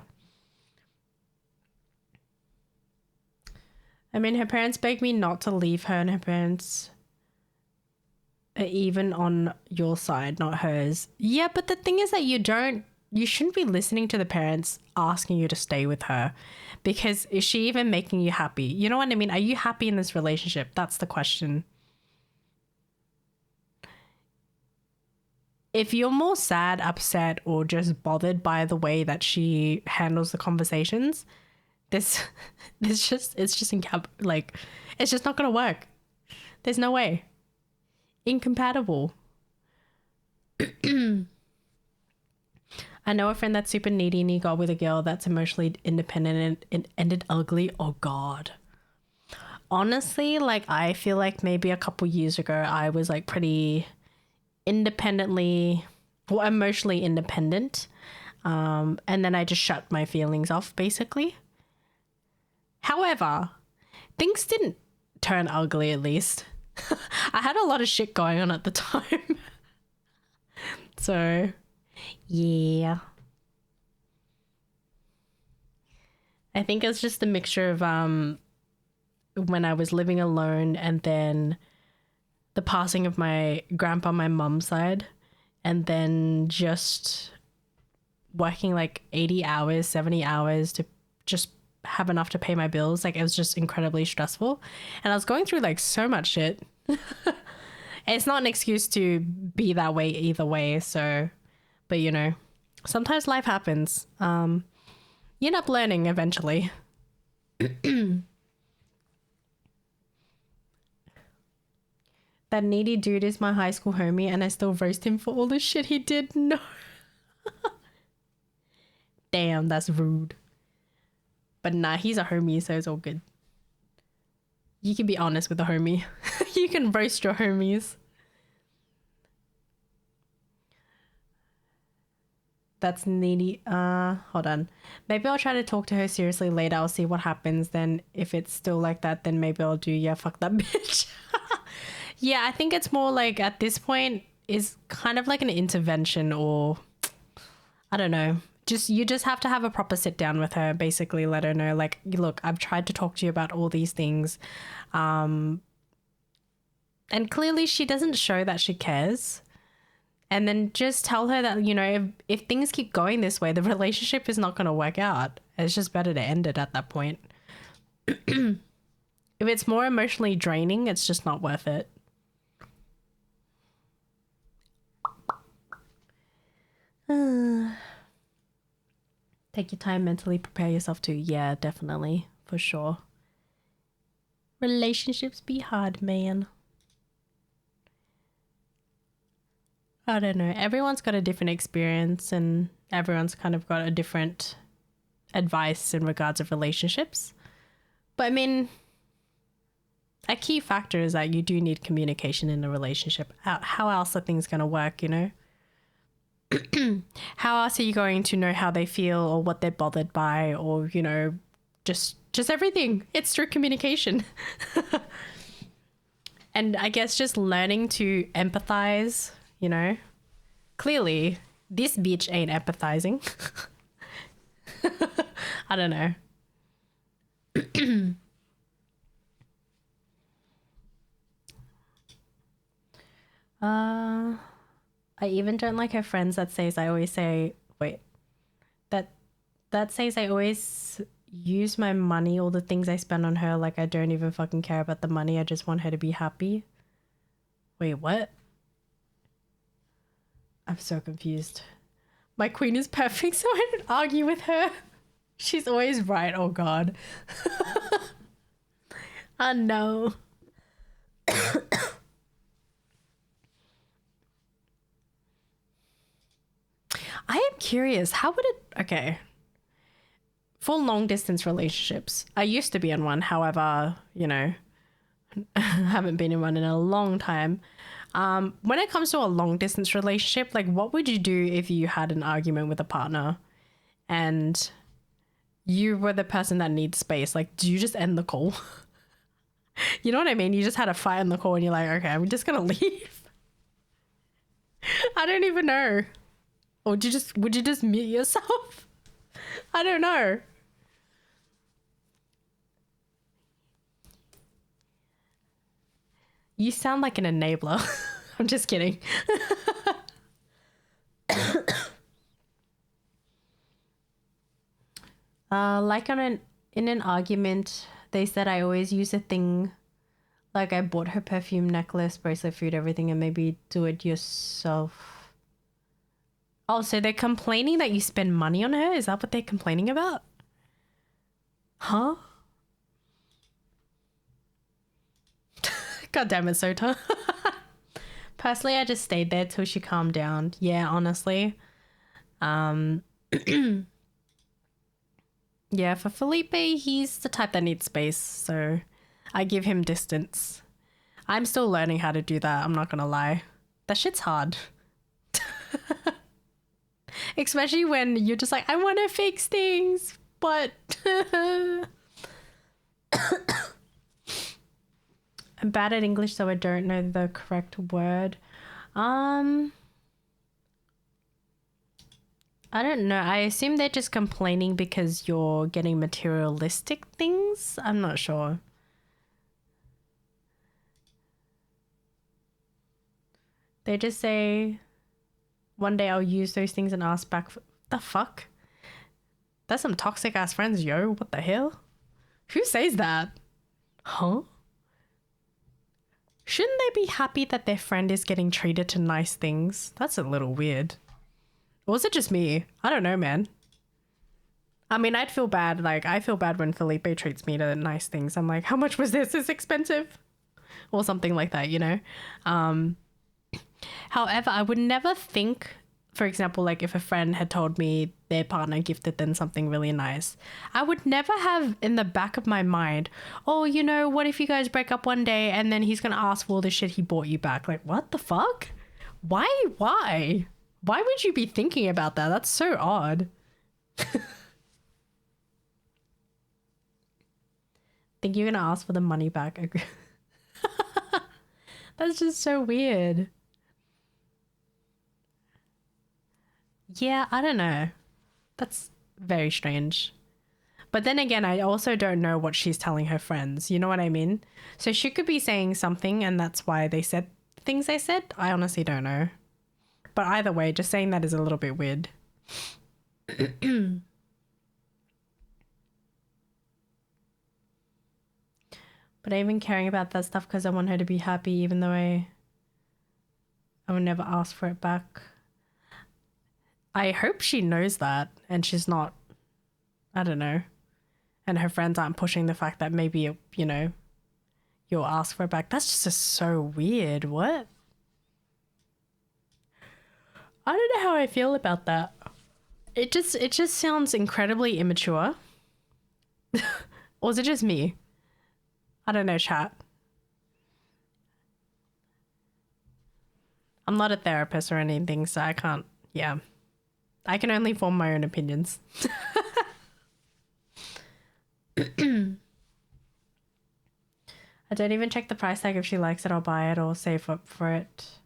I mean, her parents begged me not to leave her, and her parents are even on your side, not hers. Yeah, but the thing is that you shouldn't be listening to the parents asking you to stay with her, because is she even making you happy? You know what I mean? Are you happy in this relationship? That's the question. If you're more sad, upset, or just bothered by the way that she handles the conversations, it's just it's just not gonna work. There's no way. Incompatible. I know a friend that's super needy and he got with a girl that's emotionally independent and it ended ugly. Oh God. Honestly, like I feel like maybe a couple years ago I was like pretty emotionally independent. And then I just shut my feelings off basically. However, things didn't turn ugly at least. I had a lot of shit going on at the time. So, yeah. I think it's just a mixture of when I was living alone and then the passing of my grandpa on my mum's side, and then just working like 80 hours, 70 hours to just have enough to pay my bills. Like it was just incredibly stressful. And I was going through like so much shit. It's not an excuse to be that way either way. So, but you know, sometimes life happens. You end up learning eventually. That needy dude is my high school homie and I still roast him for all the shit he did. No. Damn, that's rude. But nah, he's a homie, so it's all good. You can be honest with a homie. You can roast your homies. That's needy. Hold on. Maybe I'll try to talk to her seriously later. I'll see what happens. Then if it's still like that, then maybe I'll do, yeah, fuck that bitch. Yeah, I think it's more like at this point is kind of like an intervention, or I don't know. You just have to have a proper sit down with her, basically let her know, like, look, I've tried to talk to you about all these things. And clearly she doesn't show that she cares. And then just tell her that, you know, if things keep going this way, the relationship is not going to work out. It's just better to end it at that point. If it's more emotionally draining, it's just not worth it. Take your time, mentally prepare yourself to. Yeah, definitely. For sure. Relationships be hard, man. I don't know. Everyone's got a different experience and everyone's kind of got a different advice in regards of relationships. But I mean, a key factor is that you do need communication in a relationship. How else are things going to work, you know? How else are you going to know how they feel or what they're bothered by, or, you know, just everything? It's through communication. And I guess just learning to empathize, you know. Clearly, this bitch ain't empathizing. I don't know. I even don't like her friends that says I always say, wait, that says I always use my money, all the things I spend on her, like I don't even fucking care about the money. I just want her to be happy. Wait, what? I'm so confused. My queen is perfect, so I don't argue with her. She's always right. Oh God. Oh no. I am curious, how would it... Okay. For long distance relationships, I used to be in one. However, you know, haven't been in one in a long time. When it comes to a long distance relationship, like what would you do if you had an argument with a partner and You were the person that needs space. Like, do you just end the call? You know what I mean? You just had a fight in the call and you're like, okay, I'm just gonna leave. I don't even know. Or would you just mute yourself? I don't know. You sound like an enabler. I'm just kidding. Like in an argument, they said I always use a thing, like I bought her perfume, necklace, bracelet, food, everything, and maybe do it yourself. Oh, so they're complaining that you spend money on her? Is that what they're complaining about? Huh? God damn it, Sota. Personally, I just stayed there till she calmed down. Yeah, honestly. Yeah, for Felipe, he's the type that needs space, so I give him distance. I'm still learning how to do that, I'm not gonna lie. That shit's hard. Especially when you're just like, I want to fix things, but I'm bad at English, so I don't know the correct word. I don't know. I assume they're just complaining because you're getting materialistic things. I'm not sure. They just say, one day I'll use those things and ask back for the fuck? That's some toxic ass friends, yo. What the hell? Who says that? Huh? Shouldn't they be happy that their friend is getting treated to nice things? That's a little weird. Or is it just me? I don't know, man. I mean, I'd feel bad. Like, I feel bad when Felipe treats me to nice things. I'm like, how much was this? It's expensive. Or something like that, you know? However, I would never think, for example, like if a friend had told me their partner gifted them something really nice, I would never have in the back of my mind, oh, you know, what if you guys break up one day and then he's going to ask for all the shit he bought you back? Like, what the fuck? Why? Why would you be thinking about that? That's so odd. Think you're gonna ask for the money back? That's just so weird. Yeah, I don't know. That's very strange. But then again, I also don't know what she's telling her friends. You know what I mean? So she could be saying something and that's why they said things they said. I honestly don't know. But either way, just saying that is a little bit weird. But I even caring about that stuff because I want her to be happy, even though I would never ask for it back. I hope she knows that and she's not, I don't know, and her friends aren't pushing the fact that maybe, you know, you'll ask for it back. That's just so weird. What? I don't know how I feel about that. It just sounds incredibly immature. Or is it just me? I don't know, chat. I'm not a therapist or anything, so I can't, yeah. I can only form my own opinions. I don't even check the price tag. If she likes it, I'll buy it or save up for it.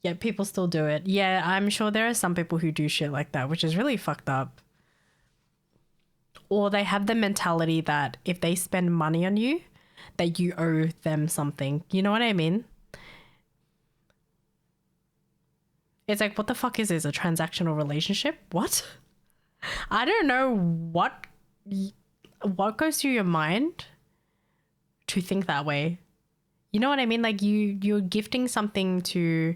Yeah, people still do it. Yeah, I'm sure there are some people who do shit like that, which is really fucked up. Or they have the mentality that if they spend money on you, that you owe them something. You know what I mean? It's like, what the fuck is this? A transactional relationship? What? I don't know what goes through your mind to think that way. You know what I mean? Like you're gifting something to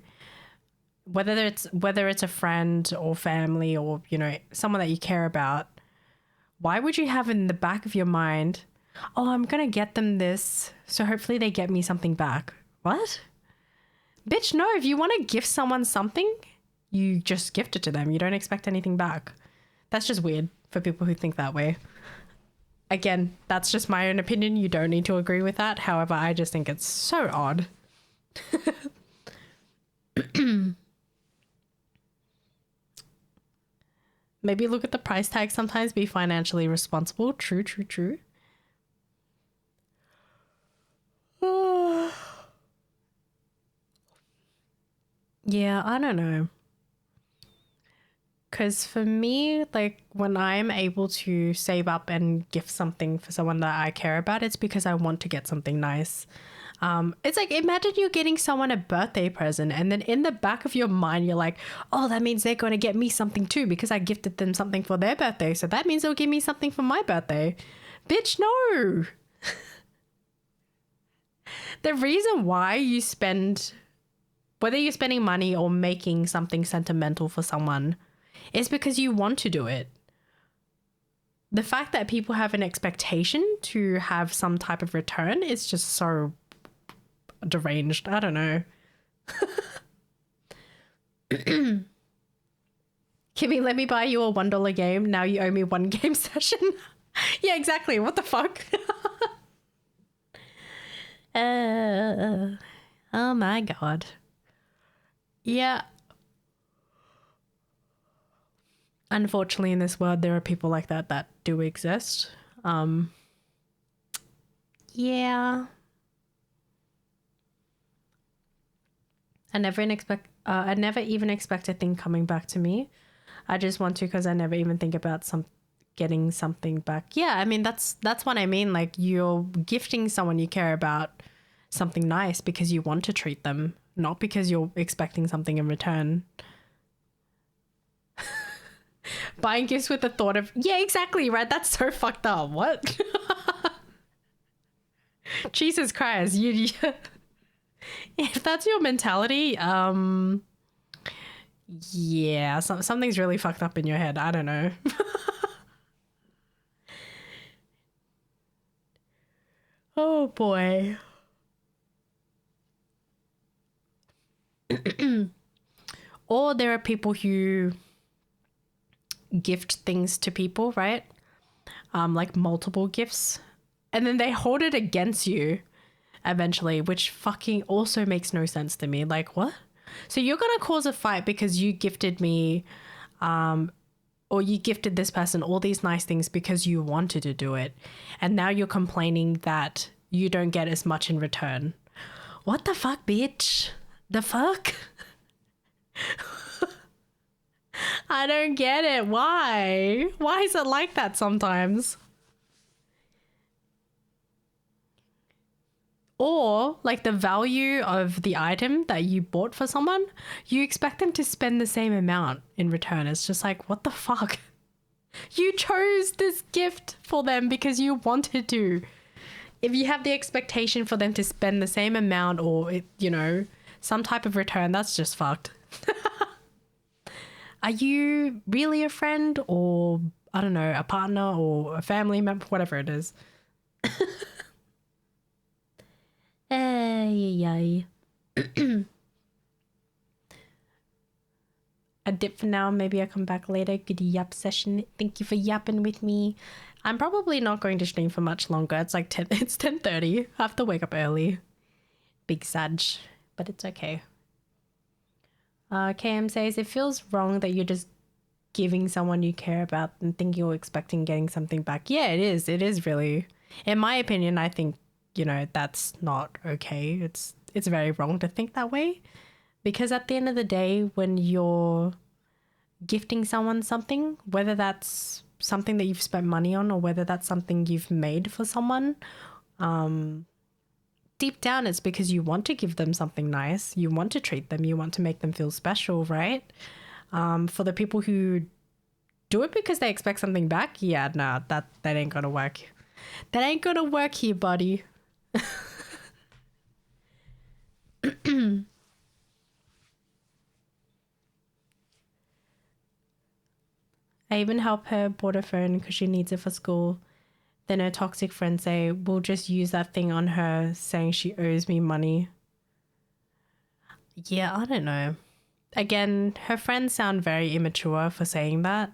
whether it's a friend or family or, you know, someone that you care about. Why would you have in the back of your mind, oh, I'm going to get them this, so hopefully they get me something back? What? Bitch, no, if you want to gift someone something, you just gift it to them. You don't expect anything back. That's just weird for people who think that way. Again, that's just my own opinion. You don't need to agree with that. However, I just think it's so odd. Maybe look at the price tag sometimes, be financially responsible. True, true, true. Yeah, I don't know. Because for me, like when I'm able to save up and gift something for someone that I care about, it's because I want to get something nice. It's like, imagine you're getting someone a birthday present and then in the back of your mind, you're like, oh, that means they're going to get me something too because I gifted them something for their birthday. So that means they'll give me something for my birthday. Bitch, no. The reason why you spend, whether you're spending money or making something sentimental for someone, is because you want to do it. The fact that people have an expectation to have some type of return is just so deranged. I don't know. Kimmy, let me buy you a $1 game. Now you owe me 1 game session. Yeah, exactly. What the fuck? Oh my god. Yeah. Unfortunately, in this world, there are people like that do exist. Yeah. I never even expect a thing coming back to me. I just want to because I never even think about getting something back. Yeah, I mean that's what I mean. Like you're gifting someone you care about something nice because you want to treat them, not because you're expecting something in return. Buying gifts with the thought of, yeah, exactly, right? That's so fucked up. What? Jesus Christ, you if that's your mentality, yeah, something's really fucked up in your head. I don't know. Oh boy. Or there are people who gift things to people, right? Like multiple gifts, and then they hold it against you eventually, which fucking also makes no sense to me. Like, what? So you're gonna cause a fight because you gifted me, or you gifted this person all these nice things because you wanted to do it, and now you're complaining that you don't get as much in return. What the fuck, bitch? The fuck? I don't get it. Why? Why is it like that sometimes? Or like the value of the item that you bought for someone, you expect them to spend the same amount in return. It's just like, what the fuck? You chose this gift for them because you wanted to. If you have the expectation for them to spend the same amount or, you know, some type of return, that's just fucked. Are you really a friend or, I don't know, a partner or a family member, whatever it is? Ay. A dip for now. Maybe I'll come back later. Good yap session. Thank you for yapping with me. I'm probably not going to stream for much longer. It's like 10:30. I have to wake up early. Big sag, but it's okay. KM says, it feels wrong that you're just giving someone you care about and thinking or expecting getting something back. Yeah, it is. It is really. In my opinion, I think, you know, that's not okay. It's very wrong to think that way. Because at the end of the day, when you're gifting someone something, whether that's something that you've spent money on or whether that's something you've made for someone, deep down it's because you want to give them something nice. You want to treat them. You want to make them feel special, right? For the people who do it because they expect something back, yeah, nah, that ain't gonna work. That ain't gonna work here, buddy. I even help her bought a phone because she needs it for school. Then her toxic friends say, we'll just use that thing on her, saying she owes me money. Yeah, I don't know. Again, her friends sound very immature for saying that.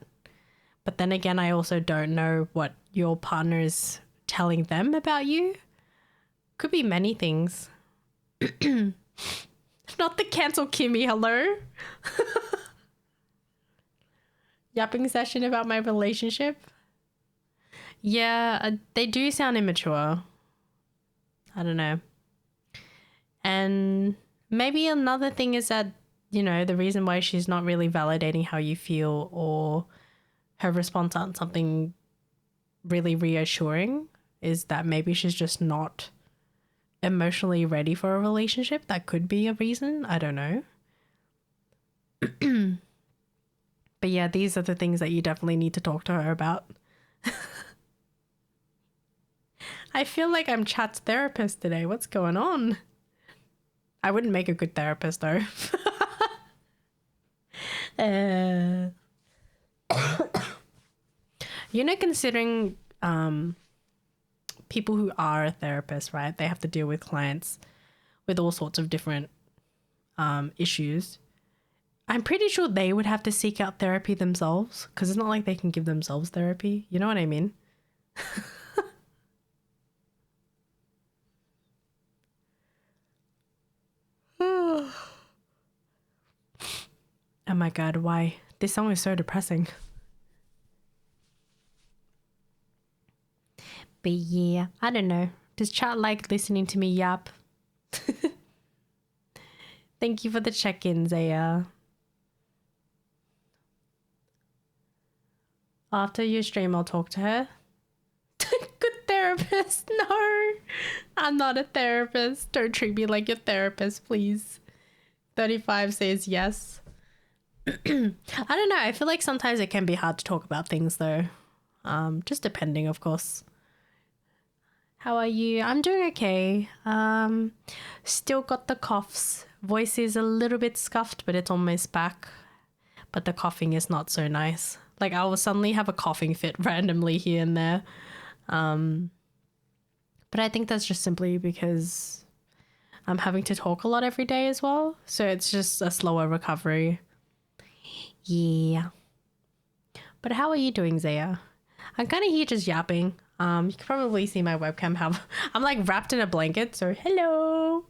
But then again, I also don't know what your partner is telling them about you. Could be many things. Not the cancel Kimmy, hello? yapping session about my relationship. Yeah, they do sound immature. I don't know. And maybe another thing is that, you know, the reason why she's not really validating how you feel or her response aren't something really reassuring is that maybe she's just not emotionally ready for a relationship. That could be a reason. I don't know. But yeah, these are the things that you definitely need to talk to her about. I feel like I'm Chat's therapist today. What's going on? I wouldn't make a good therapist though. You know, considering people who are therapists, right? They have to deal with clients with all sorts of different issues. I'm pretty sure they would have to seek out therapy themselves because it's not like they can give themselves therapy. You know what I mean? Oh my god, why? This song is so depressing. But yeah, I don't know. Does Chat like listening to me yap? Thank you for the check-in, Zaya. After your stream, I'll talk to her. Good therapist. No, I'm not a therapist. Don't treat me like your therapist, please. 35 says yes. I don't know. I feel like sometimes it can be hard to talk about things though. Just depending, of course. How are you? I'm doing okay. Still got the coughs. Voice is a little bit scuffed, but it's almost back. But the coughing is not so nice. Like I will suddenly have a coughing fit randomly here and there. But I think that's just simply because I'm having to talk a lot every day as well. So it's just a slower recovery. Yeah. But how are you doing, Zaya? I'm kind of here just yapping. You can probably see my webcam have... I'm like wrapped in a blanket, so hello.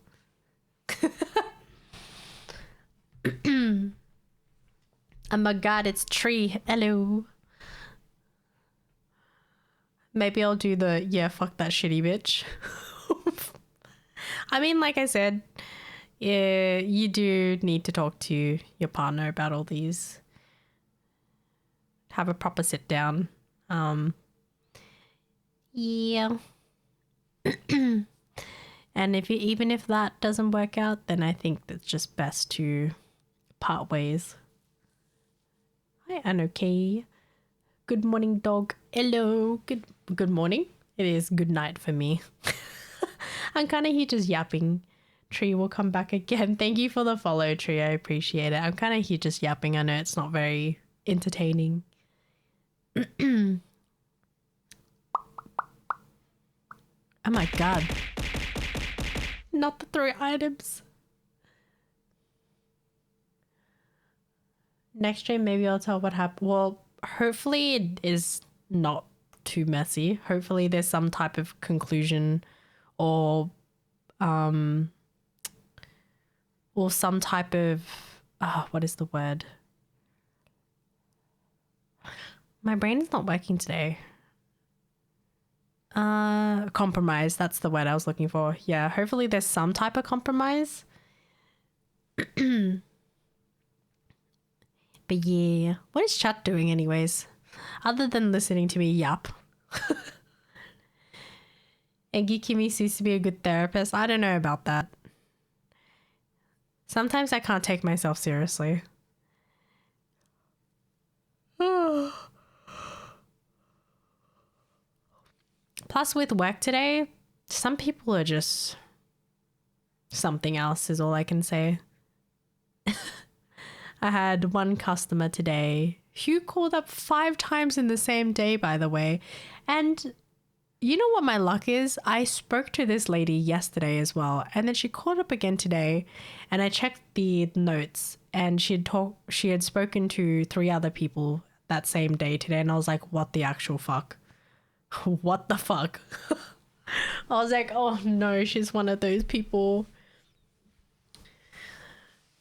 Oh my god, it's Tree. Hello. Maybe I'll do the, yeah, fuck that shitty bitch. I mean, like I said, yeah, you do need to talk to your partner about all these. Have a proper sit down. Yeah. And even if that doesn't work out, then I think it's just best to part ways. Hi, Anoki. Good morning, dog. Hello. Good morning. It is good night for me. I'm kind of here just yapping. Tree will come back again. Thank you for the follow, Tree. I appreciate it. I'm kind of here just yapping. I know it's not very entertaining. Oh my god. Not the 3 items. Next stream, maybe I'll tell what happened. Well, hopefully it is not too messy. Hopefully there's some type of conclusion or some type of what is the word? My brain is not working today. Compromise, that's the word I was looking for. Yeah, hopefully there's some type of compromise. But yeah, what is Chat doing anyways? Other than listening to me yap. Eggy Kimmy seems to be a good therapist. I don't know about that. Sometimes I can't take myself seriously. Plus with work today, some people are just something else is all I can say. I had one customer today who called up 5 times in the same day, by the way. And you know what my luck is? I spoke to this lady yesterday as well. And then she called up again today. And I checked the notes. And she had spoken to 3 other people that same day today. And I was like, what the actual fuck? What the fuck? I was like, oh no, she's one of those people.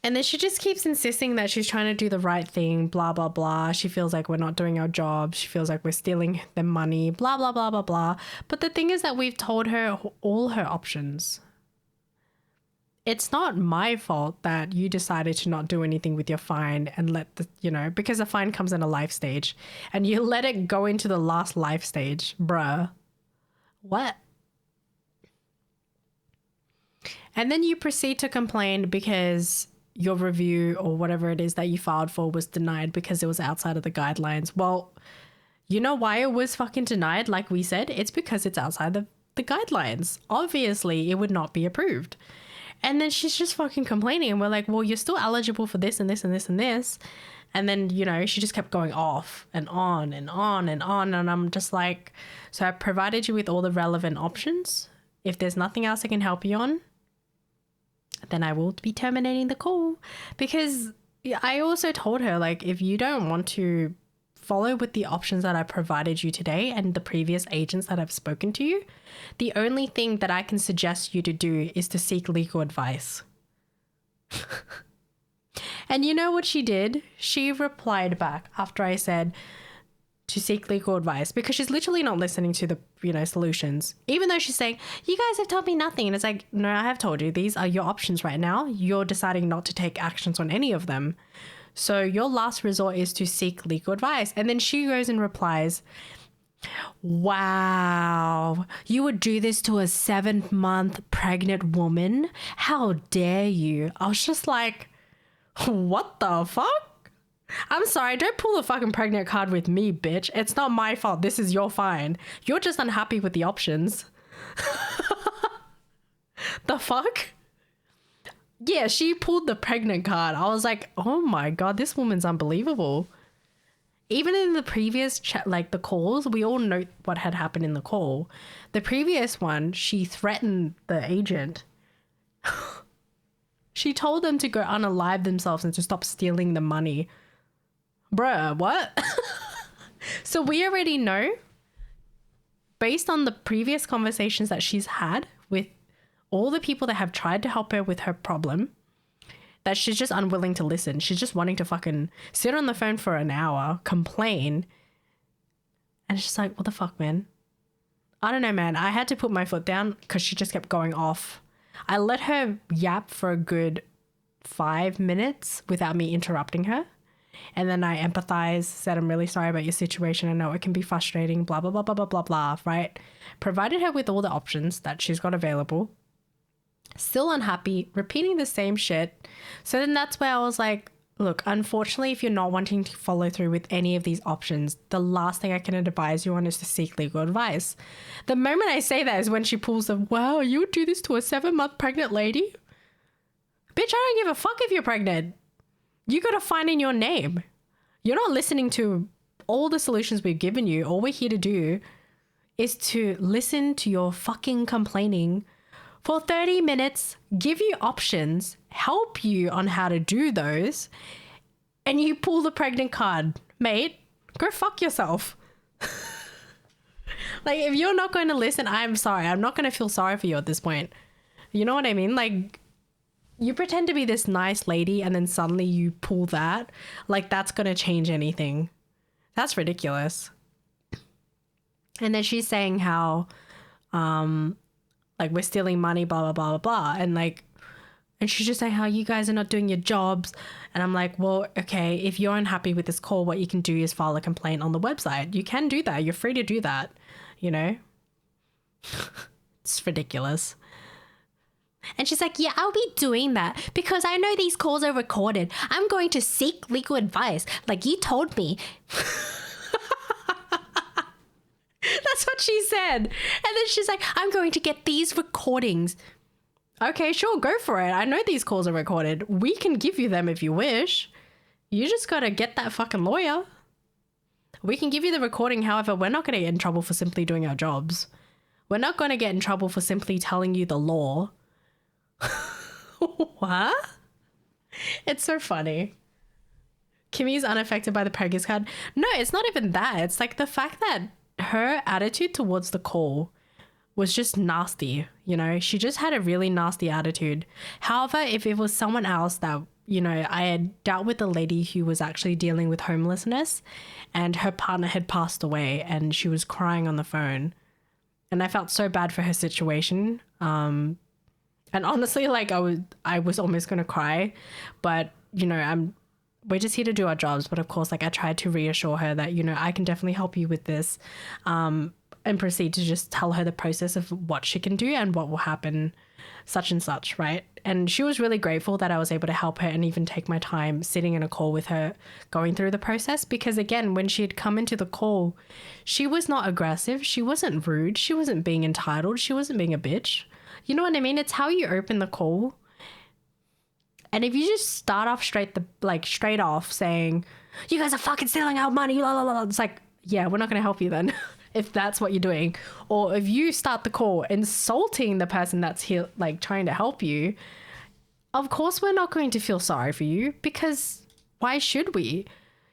And then she just keeps insisting that she's trying to do the right thing, blah, blah, blah. She feels like we're not doing our job. She feels like we're stealing their money, blah, blah, blah, blah, blah. But the thing is that we've told her all her options. It's not my fault that you decided to not do anything with your fine and let the, you know, because the fine comes in a life stage and you let it go into the last life stage. Bruh. What? And then you proceed to complain because your review or whatever it is that you filed for was denied because it was outside of the guidelines. Well, you know why it was fucking denied? Like we said, it's because it's outside the guidelines. Obviously, it would not be approved. And then she's just fucking complaining. And we're like, well, you're still eligible for this and this and this and this. And then, you know, she just kept going off and on and on and on. And I'm just like, so I provided you with all the relevant options. If there's nothing else I can help you on, then I will be terminating the call. Because I also told her, like, if you don't want to follow with the options that I provided you today and the previous agents that have spoken to you, the only thing that I can suggest you to do is to seek legal advice. And you know what she did? She replied back after I said to seek legal advice, because she's literally not listening to the, you know, solutions. Even though she's saying, you guys have told me nothing. And it's like, no, I have told you. These are your options right now. You're deciding not to take actions on any of them. So your last resort is to seek legal advice. And then she goes and replies, wow, you would do this to a 7-month pregnant woman? How dare you? I was just like, what the fuck? I'm sorry, don't pull the fucking pregnant card with me, bitch. It's not my fault. This is your fine. You're just unhappy with the options. The fuck? Yeah, she pulled the pregnant card. I was like, oh my God, this woman's unbelievable. Even in the previous chat, like the calls, we all know what had happened in the call. The previous one, she threatened the agent. She told them to go unalive themselves and to stop stealing the money. Bruh, what? So we already know, based on the previous conversations that she's had with all the people that have tried to help her with her problem, that she's just unwilling to listen. She's just wanting to fucking sit on the phone for an hour, complain. And it's just like, what the fuck, man? I don't know, man. I had to put my foot down because she just kept going off. I let her yap for a good 5 minutes without me interrupting her. And then I empathized, said, I'm really sorry about your situation. I know it can be frustrating, blah, blah, blah, blah, blah, blah, blah, right? Provided her with all the options that she's got available. Still unhappy, repeating the same shit. So then that's where I was like, look, unfortunately, if you're not wanting to follow through with any of these options, the last thing I can advise you on is to seek legal advice. The moment I say that is when she pulls the, wow, you would do this to a 7-month pregnant lady? Bitch, I don't give a fuck if you're pregnant. You got a fine in your name. You're not listening to all the solutions we've given you. All we're here to do is to listen to your fucking complaining for 30 minutes, give you options, help you on how to do those, and you pull the pregnant card. Mate, go fuck yourself. Like, if you're not going to listen, I'm sorry. I'm not going to feel sorry for you at this point. You know what I mean? Like, you pretend to be this nice lady and then suddenly you pull that. Like, that's going to change anything. That's ridiculous. And then she's saying how, like, we're stealing money, blah, blah, blah, blah, blah. And like, and she's just saying how you guys are not doing your jobs. And I'm like, well, okay, if you're unhappy with this call, what you can do is file a complaint on the website. You can do that. You're free to do that, you know? It's ridiculous. And she's like, yeah, I'll be doing that because I know these calls are recorded. I'm going to seek legal advice like you told me. That's what she said. And then she's like, I'm going to get these recordings. Okay, sure, go for it. I know these calls are recorded. We can give you them if you wish. You just got to get that fucking lawyer. We can give you the recording. However, we're not going to get in trouble for simply doing our jobs. We're not going to get in trouble for simply telling you the law. What? It's so funny. Kimmy's unaffected by the preggers card. No, it's not even that. It's like the fact that her attitude towards the call was just nasty. You know, she just had a really nasty attitude. However, if it was someone else that you know, I had dealt with a lady who was actually dealing with homelessness, and her partner had passed away, and she was crying on the phone. And I felt so bad for her situation. And honestly, like I was almost going to cry, but you know, we're just here to do our jobs. But of course, like I tried to reassure her that, you know, I can definitely help you with this, and proceed to just tell her the process of what she can do and what will happen, such and such, right? And she was really grateful that I was able to help her and even take my time sitting in a call with her, going through the process. Because again, when she had come into the call, she was not aggressive. She wasn't rude. She wasn't being entitled. She wasn't being a bitch. You know what I mean? It's how you open the call. And if you just start off straight off saying, you guys are fucking stealing our money, la la la, it's like, yeah, we're not going to help you then. If that's what you're doing. Or if you start the call insulting the person that's here, like trying to help you, of course we're not going to feel sorry for you, because why should we?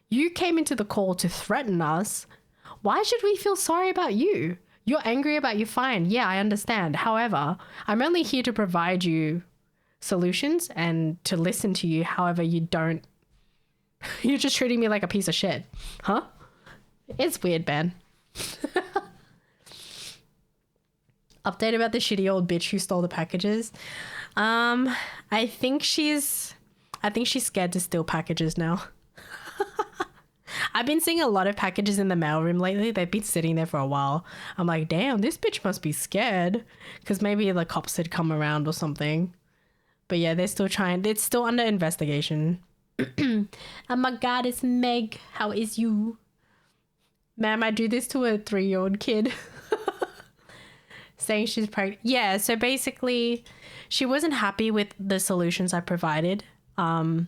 You came into the call to threaten us. Why should we feel sorry about you? You're angry about your fine. Yeah, I understand. However, I'm only here to provide you solutions and to listen to you. However, you're just treating me like a piece of shit. Huh? It's weird, man. Update about the shitty old bitch who stole the packages. I think she's scared to steal packages now. I've been seeing a lot of packages in the mailroom lately. They've been sitting there for a while. I'm like, damn, this bitch must be scared, because maybe the cops had come around or something. But yeah, they're still trying. It's still under investigation. Oh my god, it's Meg. How is you? Ma'am, I do this to a 3-year-old kid. Saying she's pregnant. Yeah, so basically, she wasn't happy with the solutions I provided. And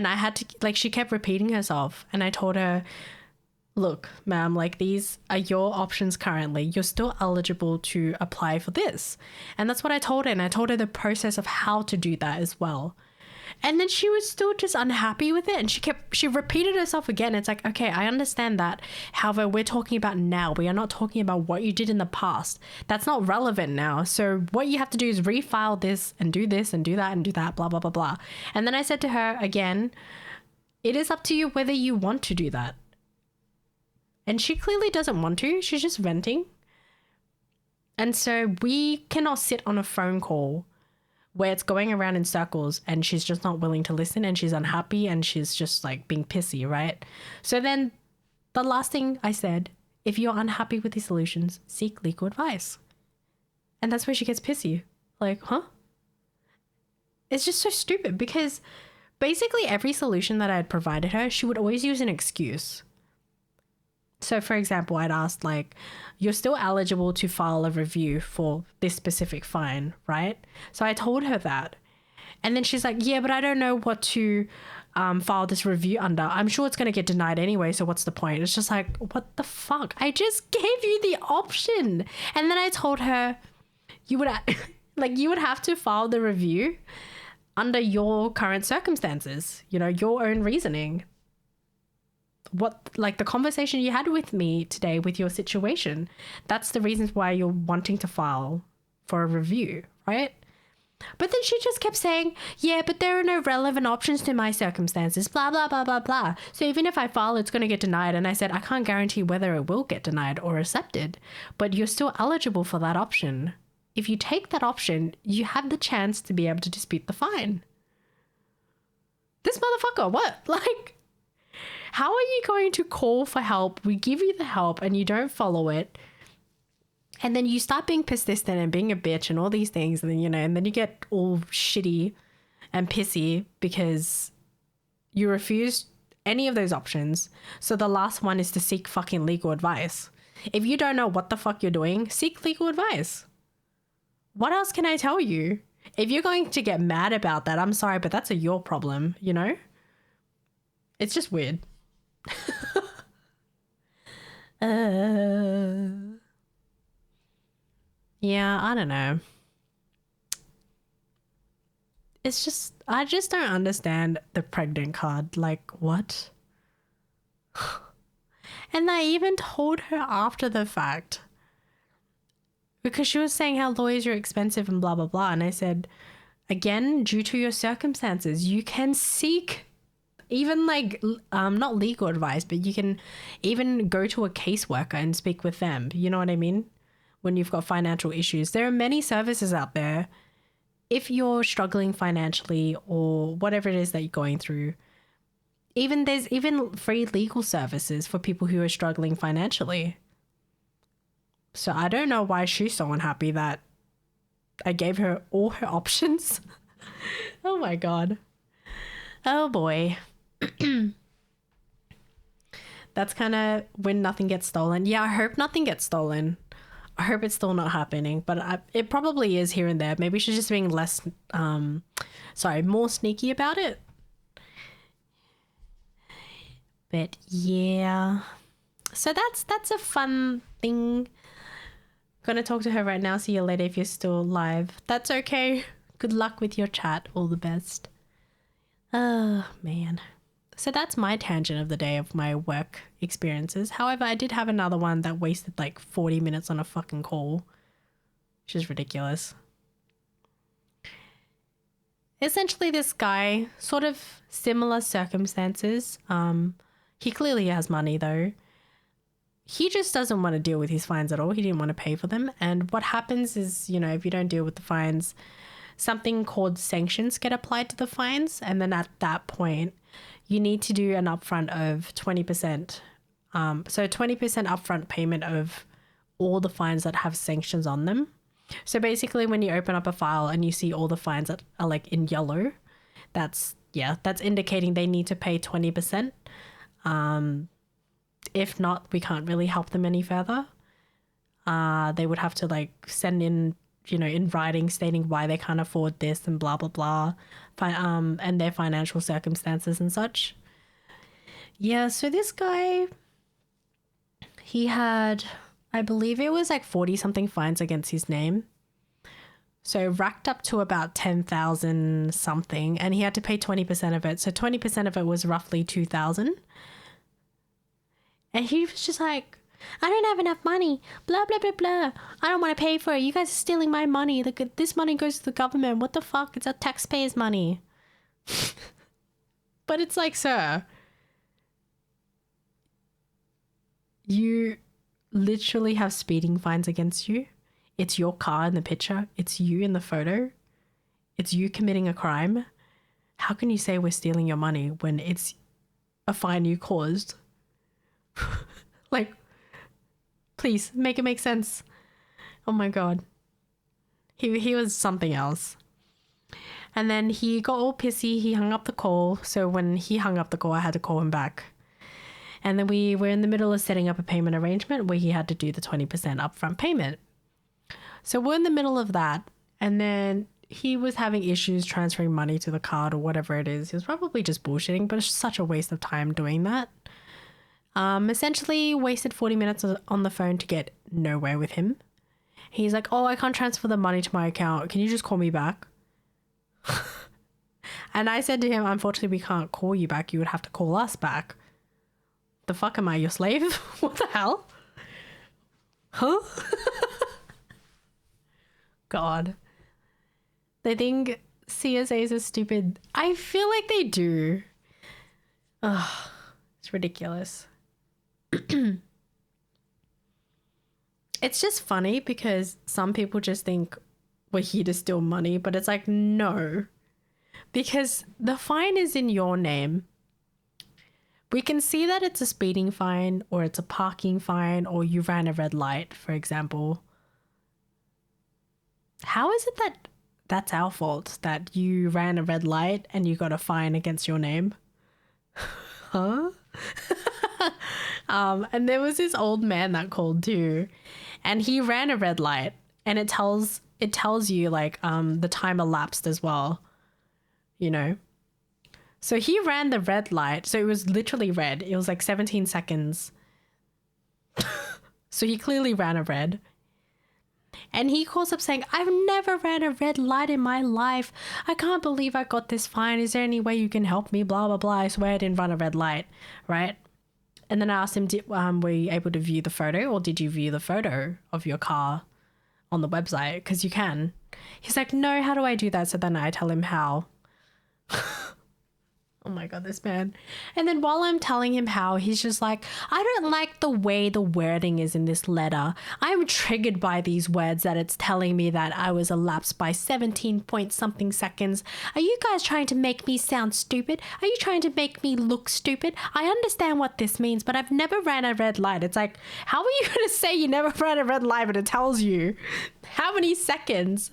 I had to, like, she kept repeating herself. And I told her, look, ma'am, like, these are your options currently. You're still eligible to apply for this. And that's what I told her. And I told her the process of how to do that as well. And then she was still just unhappy with it. And she repeated herself again. It's like, okay, I understand that. However, we're talking about now. We are not talking about what you did in the past. That's not relevant now. So what you have to do is refile this and do that and do that, blah, blah, blah, blah. And then I said to her again, it is up to you whether you want to do that. And she clearly doesn't want to. She's just venting. And so we cannot sit on a phone call where it's going around in circles and she's just not willing to listen and she's unhappy and she's just like being pissy, right? So then the last thing I said, if you're unhappy with these solutions, seek legal advice. And that's where she gets pissy. Like, huh? It's just so stupid, because basically every solution that I had provided her, she would always use an excuse. So for example, I'd asked, like, you're still eligible to file a review for this specific fine, right? So I told her that. And then she's like, yeah, but I don't know what to file this review under. I'm sure it's going to get denied anyway, so what's the point? It's just like, what the fuck? I just gave you the option. And then I told her, you would have to file the review under your current circumstances, you know, your own reasoning. What, like, the conversation you had with me today with your situation, that's the reasons why you're wanting to file for a review, right? But then she just kept saying, yeah, but there are no relevant options to my circumstances, blah, blah, blah, blah, blah. So even if I file, it's going to get denied. And I said, I can't guarantee whether it will get denied or accepted, but you're still eligible for that option. If you take that option, you have the chance to be able to dispute the fine. This motherfucker, what? Like, how are you going to call for help? We give you the help and you don't follow it. And then you start being persistent and being a bitch and all these things. And then, you know, and then you get all shitty and pissy because you refuse any of those options. So the last one is to seek fucking legal advice. If you don't know what the fuck you're doing, seek legal advice. What else can I tell you? If you're going to get mad about that, I'm sorry, but that's your problem, you know? It's just weird. Yeah, I don't know. It's just, I just don't understand the pregnant card. Like, what? And I even told her after the fact, because she was saying how lawyers are expensive and blah, blah, blah. And I said, again, due to your circumstances, you can seek even like not legal advice, but you can even go to a caseworker and speak with them. You know what I mean? When you've got financial issues, there are many services out there. If you're struggling financially or whatever it is that you're going through, there's even free legal services for people who are struggling financially. So I don't know why she's so unhappy that I gave her all her options. Oh my God. Oh boy. That's kind of when nothing gets stolen. Yeah, I hope nothing gets stolen. I hope it's still not happening, but it probably is here and there. Maybe she's just being more sneaky about it. But yeah, so that's a fun thing. Gonna talk to her right now. See you later if you're still live. That's okay. Good luck with your chat. All the best. Oh man. So that's my tangent of the day of my work experiences. However, I did have another one that wasted like 40 minutes on a fucking call, which is ridiculous. Essentially, this guy, sort of similar circumstances. He clearly has money though. He just doesn't want to deal with his fines at all. He didn't want to pay for them. And what happens is, you know, if you don't deal with the fines, something called sanctions get applied to the fines. And then at that point, you need to do an upfront of 20%. So 20% upfront payment of all the fines that have sanctions on them. So basically when you open up a file and you see all the fines that are like in yellow, that's indicating they need to pay 20%. If not, we can't really help them any further. They would have to like send in, you know, in writing stating why they can't afford this and blah, blah, blah, and their financial circumstances and such. Yeah, so this guy, he had, I believe it was like 40 something fines against his name. So racked up to about 10,000 something, and he had to pay 20% of it. So 20% of it was roughly 2,000. And he was just like, I don't have enough money, blah, blah, blah, blah. I don't want to pay for it. You guys are stealing my money. This money goes to the government. What the fuck? It's our taxpayers' money. But it's like, sir, you literally have speeding fines against you. It's your car in the picture. It's you in the photo. It's you committing a crime. How can you say we're stealing your money when it's a fine you caused? Like, please make it make sense. Oh my God. He was something else. And then he got all pissy. He hung up the call. So when he hung up the call, I had to call him back. And then we were in the middle of setting up a payment arrangement where he had to do the 20% upfront payment. So we're in the middle of that. And then he was having issues transferring money to the card or whatever it is. He was probably just bullshitting, but it's such a waste of time doing that. Essentially wasted 40 minutes on the phone to get nowhere with him. He's like, oh, I can't transfer the money to my account. Can you just call me back? And I said to him, unfortunately, we can't call you back. You would have to call us back. The fuck, am I your slave? What the hell? Huh? God. They think CSAs are stupid. I feel like they do. Ugh, it's ridiculous. It's just funny because some people just think we're here to steal money, but it's like, no, because the fine is in your name. We can see that it's a speeding fine or it's a parking fine or you ran a red light, for example. How is it that that's our fault that you ran a red light and you got a fine against your name? Huh? And there was this old man that called too, and he ran a red light, and it tells you like the time elapsed as well, you know. So he ran the red light, so it was literally red. It was like 17 seconds. So he clearly ran a red. And he calls up saying, I've never ran a red light in my life. I can't believe I got this fine. Is there any way you can help me? Blah, blah, blah. I swear I didn't run a red light, right? And then I asked him, were you able to view the photo, or did you view the photo of your car on the website? Because you can. He's like, no, how do I do that? So then I tell him how. Oh my God, this man. And then while I'm telling him how, he's just like, I don't like the way the wording is in this letter. I'm triggered by these words that it's telling me that I was elapsed by 17 point something seconds. Are you guys trying to make me sound stupid? Are you trying to make me look stupid? I understand what this means, but I've never ran a red light. It's like, how are you going to say you never ran a red light, but it tells you how many seconds?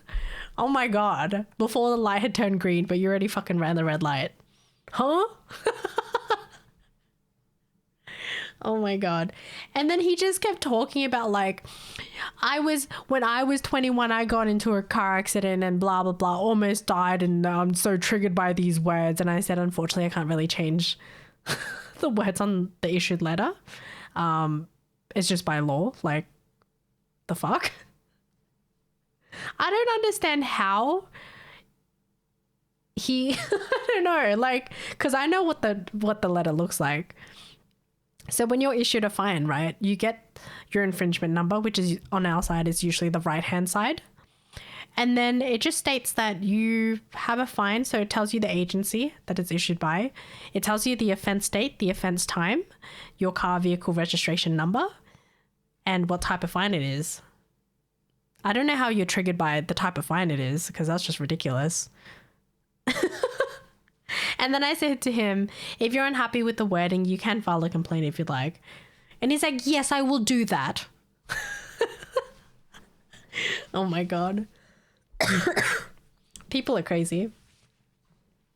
Oh my God. Before the light had turned green, but you already fucking ran the red light. Huh? Oh my God. And then he just kept talking about like, when I was 21, I got into a car accident and blah, blah, blah, almost died. And I'm so triggered by these words. And I said, unfortunately, I can't really change the words on the issued letter. It's just by law. Like, the fuck? I don't understand how I don't know, like, because I know what the letter looks like. So when you're issued a fine, right, you get your infringement number, which is on our side is usually the right hand side, and then it just states that you have a fine. So it tells you the agency that it's issued by, it tells you the offense date, the offense time, your car vehicle registration number, and what type of fine it is. I don't know how you're triggered by the type of fine it is, because that's just ridiculous. And then I said to him, if you're unhappy with the wording, you can file a complaint if you'd like. And he's like, yes, I will do that. Oh my God. People are crazy.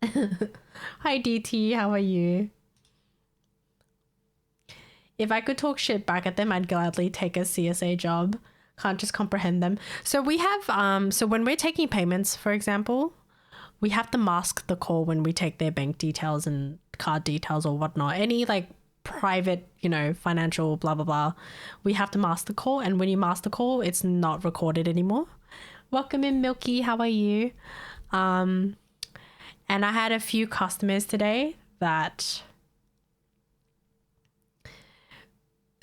Hi DT, how are you? If I could talk shit back at them, I'd gladly take a CSA job. Can't just comprehend them. So we have, so when we're taking payments, for example, we have to mask the call when we take their bank details and card details or whatnot. Any like private, financial blah, blah, blah. We have to mask the call. And when you mask the call, it's not recorded anymore. Welcome in, Milky. How are you? And I had a few customers today that...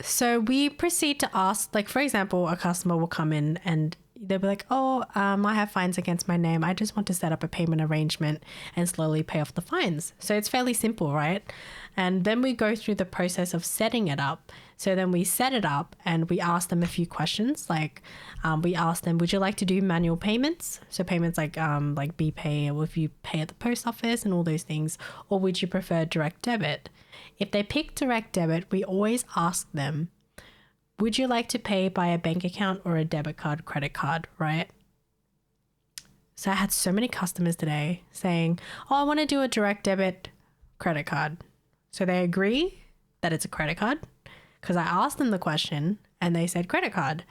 So we proceed to ask, like, for example, a customer will come in and they'll be like, I have fines against my name. I just want to set up a payment arrangement and slowly pay off the fines. So it's fairly simple, right? And then we go through the process of setting it up. So then we set it up and we ask them a few questions. Like we ask them, would you like to do manual payments? So payments like BPay, or if you pay at the post office and all those things, or would you prefer direct debit? If they pick direct debit, we always ask them, would you like to pay by a bank account or a debit card, credit card, right? So I had so many customers today saying, I want to do a direct debit credit card. So they agree that it's a credit card because I asked them the question and they said credit card.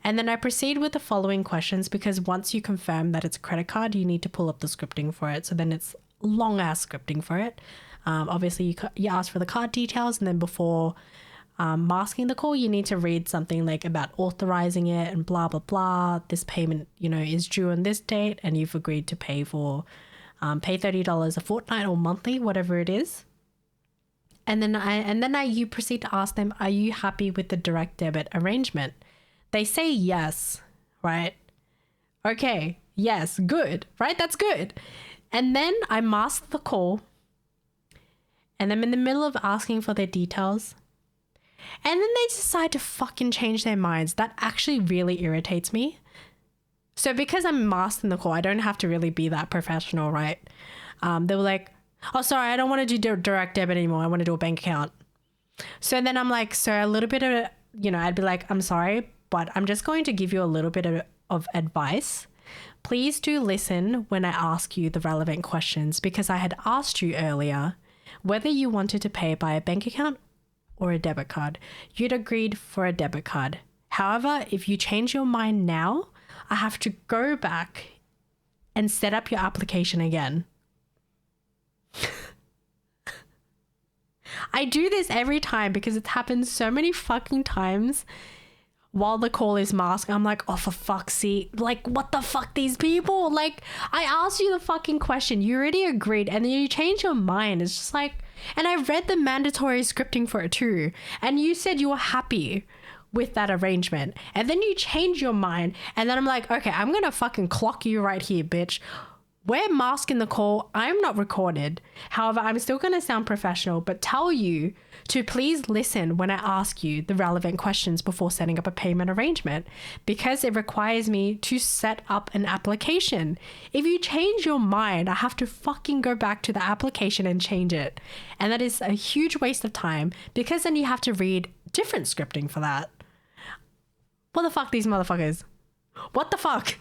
And then I proceed with the following questions because once you confirm that it's a credit card, you need to pull up the scripting for it. So then it's long ass scripting for it. Obviously, you ask for the card details, and then before masking the call, you need to read something like about authorizing it and blah, blah, blah. This payment, is due on this date, and you've agreed to pay pay $30 a fortnight or monthly, whatever it is. And then you proceed to ask them, are you happy with the direct debit arrangement? They say yes, right? Okay, yes, good, right? That's good. And then I mask the call. And I'm in the middle of asking for their details. And then they decide to fucking change their minds. That actually really irritates me. So because I'm masking the call, I don't have to really be that professional, right? They were like, oh, sorry, I don't want to do direct debit anymore. I want to do a bank account. So then I'm like, so a little bit of, I'd be like, I'm sorry, but I'm just going to give you a little bit of advice. Please do listen when I ask you the relevant questions, because I had asked you earlier whether you wanted to pay by a bank account or a debit card. You'd agreed for a debit card. However, if you change your mind now, I have to go back and set up your application again. I do this every time because it's happened so many fucking times while the call is masked. I'm like, oh, for fuck's sake. Like, what the fuck, these people? Like, I asked you the fucking question. You already agreed and then you change your mind. It's just like, and I read the mandatory scripting for it too. And you said you were happy with that arrangement. And then you change your mind. And then I'm like, okay, I'm going to fucking clock you right here, bitch. Wear mask in the call. I'm not recorded. However, I'm still going to sound professional, but tell you to please listen when I ask you the relevant questions before setting up a payment arrangement, because it requires me to set up an application. If you change your mind, I have to fucking go back to the application and change it. And that is a huge waste of time, because then you have to read different scripting for that. What the fuck, these motherfuckers? What the fuck?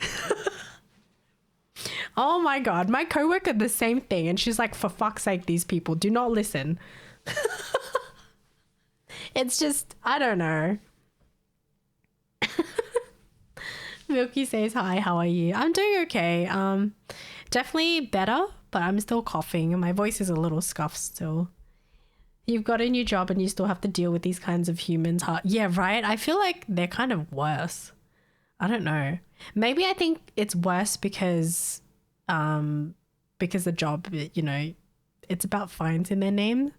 Oh my God, my coworker did the same thing, and she's like, for fuck's sake, these people, do not listen. It's just, I don't know. Milky says, hi, how are you? I'm doing okay. Definitely better, but I'm still coughing and my voice is a little scuffed still. You've got a new job and you still have to deal with these kinds of humans. Yeah, right? I feel like they're kind of worse. I don't know. Maybe I think it's worse because the job, you know, it's about fines in their name,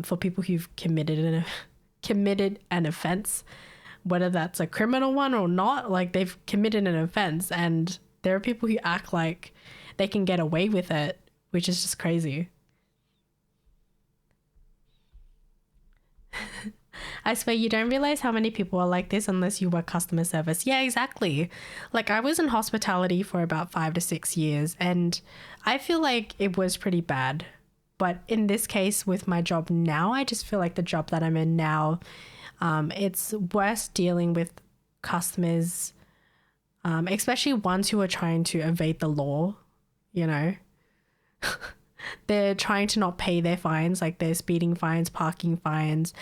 for people who've committed an offense, whether that's a criminal one or not. Like, they've committed an offense, and there are people who act like they can get away with it, which is just crazy. I swear you don't realize how many people are like this unless you work customer service. Yeah, exactly. Like, I was in hospitality for about 5 to 6 years, and I feel like it was pretty bad. But in this case, with my job now, I just feel like the job that I'm in now, it's worse dealing with customers, especially ones who are trying to evade the law, you know. They're trying to not pay their fines, like their speeding fines, parking fines,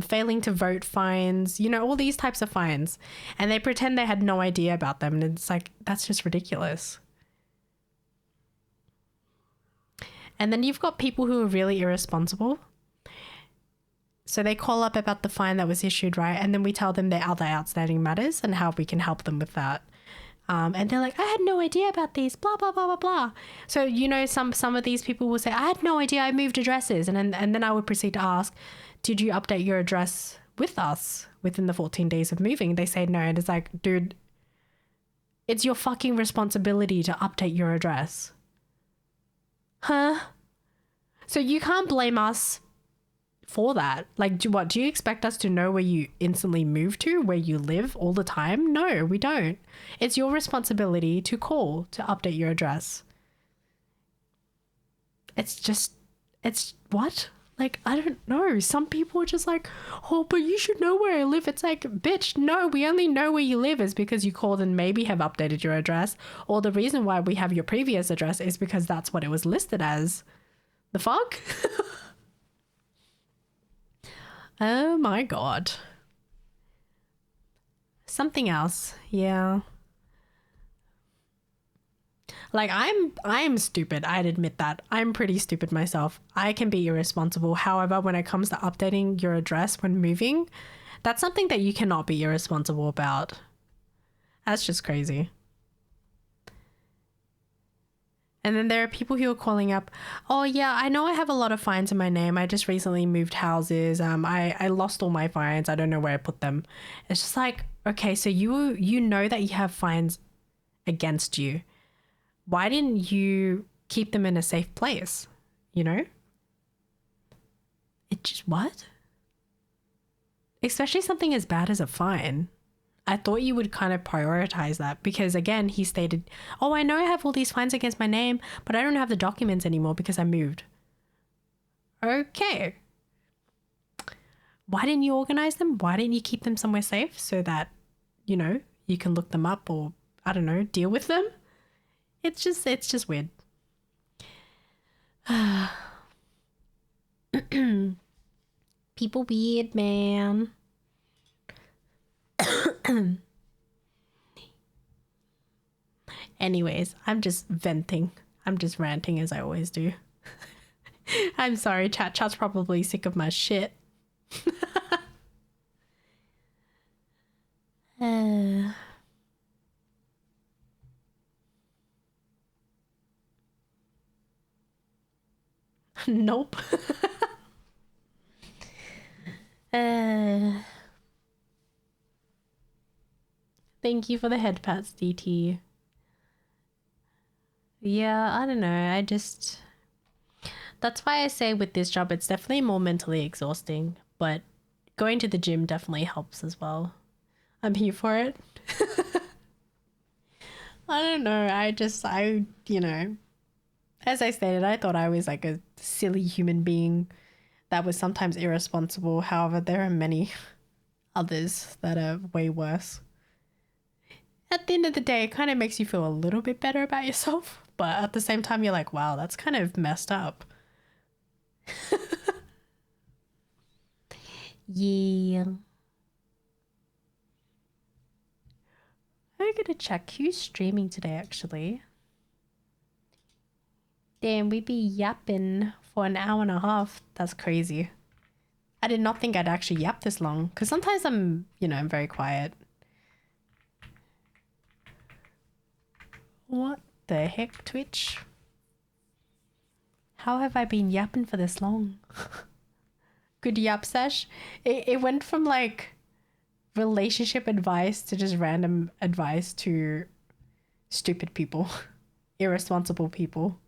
failing to vote fines, you know, all these types of fines. And they pretend they had no idea about them. And it's like, that's just ridiculous. And then you've got people who are really irresponsible. So they call up about the fine that was issued, right? And then we tell them their other outstanding matters and how we can help them with that. And they're like, I had no idea about these, blah, blah, blah, blah, blah. So, you know, some of these people will say, I had no idea I moved addresses. And then I would proceed to ask, did you update your address with us within the 14 days of moving? They say no. And it's like, dude, it's your fucking responsibility to update your address. Huh? So you can't blame us for that. Like, do you expect us to know where you instantly move to, where you live all the time? No, we don't. It's your responsibility to call to update your address. It's what? Like, I don't know. Some people are just like, oh, but you should know where I live. It's like, bitch, no, we only know where you live is because you called and maybe have updated your address. Or the reason why we have your previous address is because that's what it was listed as. The fuck? Oh my God. Something else. Yeah. Like, I'm stupid. I'd admit that. I'm pretty stupid myself. I can be irresponsible. However, when it comes to updating your address when moving, that's something that you cannot be irresponsible about. That's just crazy. And then there are people who are calling up, oh yeah, I know I have a lot of fines in my name. I just recently moved houses. I lost all my fines. I don't know where I put them. It's just like, okay, so you know that you have fines against you. Why didn't you keep them in a safe place? You know? It just, what? Especially something as bad as a fine. I thought you would kind of prioritize that because, again, he stated, oh, I know I have all these fines against my name, but I don't have the documents anymore because I moved. Okay. Why didn't you organize them? Why didn't you keep them somewhere safe so that, you know, you can look them up or, I don't know, deal with them? It's just weird. People weird, man. Anyways, I'm just venting. I'm just ranting as I always do. I'm sorry, chat's probably sick of my shit. Nope. Thank you for the head pats, DT. Yeah, I don't know. That's why I say with this job, it's definitely more mentally exhausting, but going to the gym definitely helps as well. I'm here for it. I don't know. As I stated, I thought I was like a silly human being that was sometimes irresponsible. However, there are many others that are way worse. At the end of the day, it kind of makes you feel a little bit better about yourself, but at the same time, you're like, wow, that's kind of messed up. Yeah. I'm gonna check who's streaming today, actually. Damn, we be yapping for an hour and a half. That's crazy. I did not think I'd actually yap this long, because sometimes I'm very quiet. What the heck, Twitch? How have I been yapping for this long? Good yap sesh. It went from like relationship advice to just random advice to stupid people, irresponsible people.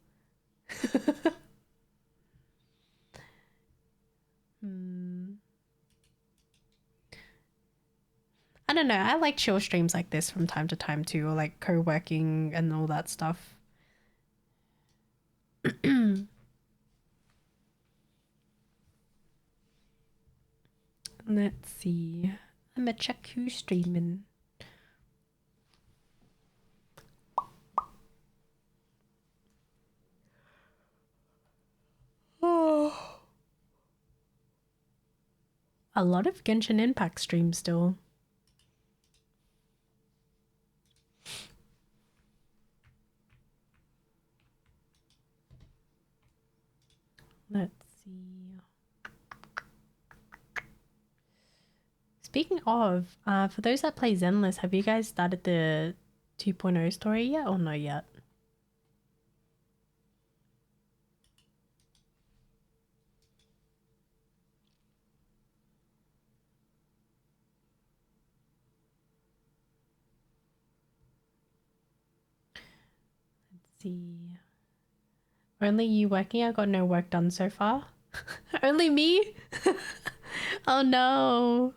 I don't know. I like chill streams like this from time to time too, or like co-working and all that stuff. Let's see. I'm gonna check who's streaming. Oh. A lot of Genshin Impact streams still. Let's see. Speaking of, for those that play Zenless, have you guys started the 2.0 story yet or not yet? Let's see. Only you working? I got no work done so far. Only me? Oh no.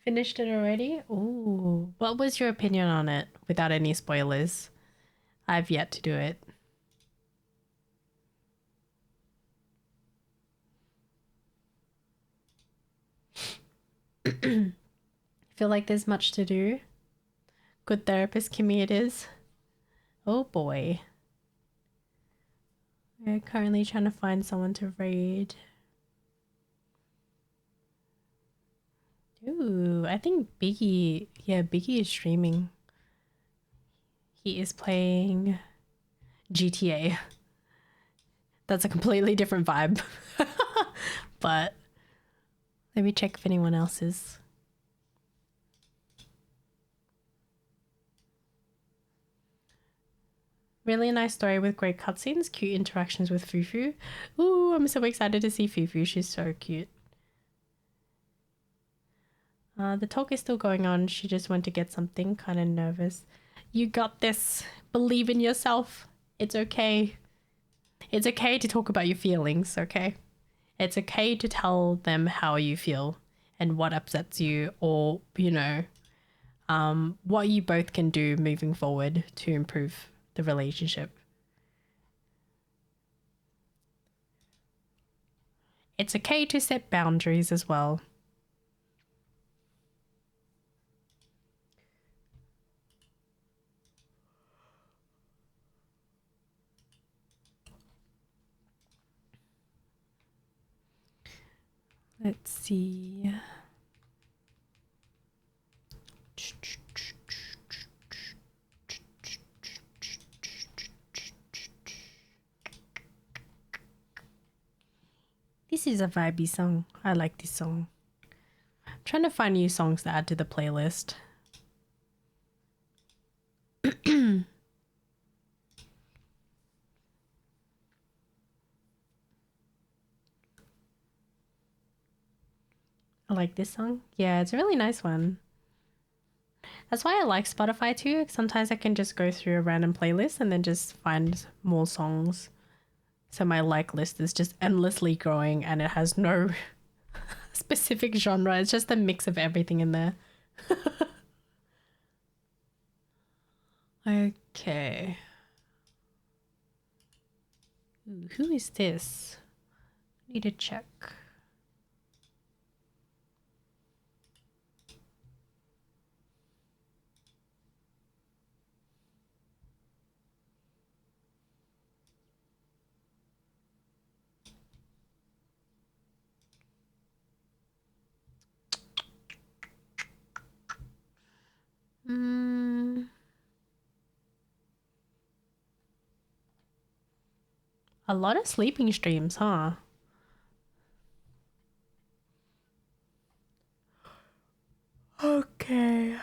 Finished it already? Ooh. What was your opinion on it without any spoilers? I've yet to do it. Feel like there's much to do. Good therapist Kimmy it is. Oh boy. We're currently trying to find someone to raid. Ooh, I think Biggie is streaming. He is playing GTA. That's a completely different vibe. But let me check if anyone else is. Really nice story with great cutscenes, cute interactions with Fufu. Ooh, I'm so excited to see Fufu. She's so cute. The talk is still going on. She just went to get something, kind of nervous. You got this. Believe in yourself. It's okay. It's okay to talk about your feelings, okay? It's okay to tell them how you feel and what upsets you, or, what you both can do moving forward to improve the relationship. It's okay to set boundaries as well. Let's see. This is a vibey song. I like this song. I'm trying to find new songs to add to the playlist. I like this song. Yeah, it's a really nice one. That's why I like Spotify too. Sometimes I can just go through a random playlist and then just find more songs. So my like list is just endlessly growing and it has no specific genre. It's just a mix of everything in there. Okay. Ooh, who is this? Need to check. A lot of sleeping streams, huh? Okay.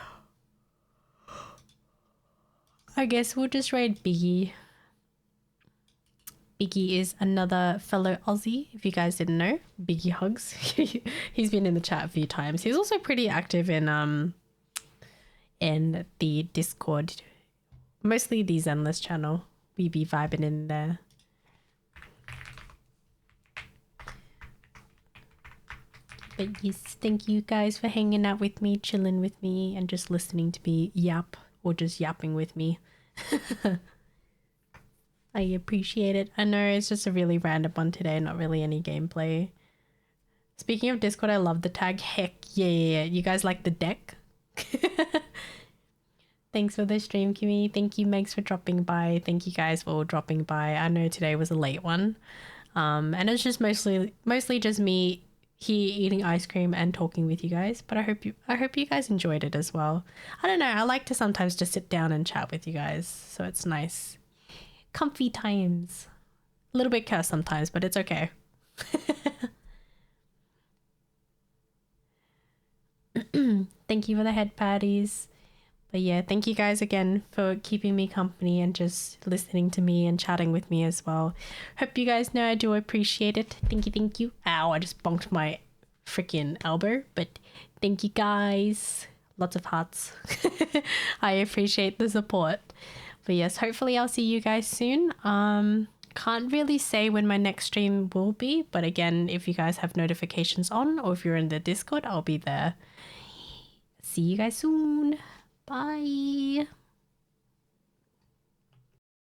I guess we'll just raid Biggie. Biggie is another fellow Aussie, if you guys didn't know. Biggie hugs. He's been in the chat a few times. He's also pretty active in the Discord. Mostly the Zenless channel. We be vibing in there. But yes, thank you guys for hanging out with me, chilling with me, and just listening to me yap or just yapping with me. I appreciate it. I know it's just a really random one today, not really any gameplay. Speaking of Discord, I love the tag. Heck yeah. You guys like the deck? Thanks for the stream, Kimmy. Thank you, Megs, for dropping by. Thank you guys for all dropping by. I know today was a late one. And it's just mostly just me here eating ice cream and talking with you guys. But I hope you guys enjoyed it as well. I don't know. I like to sometimes just sit down and chat with you guys, so it's nice. Comfy times. A little bit cursed sometimes, but it's okay. Thank you for the head patties. But yeah, thank you guys again for keeping me company and just listening to me and chatting with me as well. Hope you guys know I do appreciate it. Thank you. Ow, I just bonked my freaking elbow. But thank you guys. Lots of hearts. I appreciate the support. But yes, hopefully I'll see you guys soon. Can't really say when my next stream will be. But again, if you guys have notifications on or if you're in the Discord, I'll be there. See you guys soon. Bye.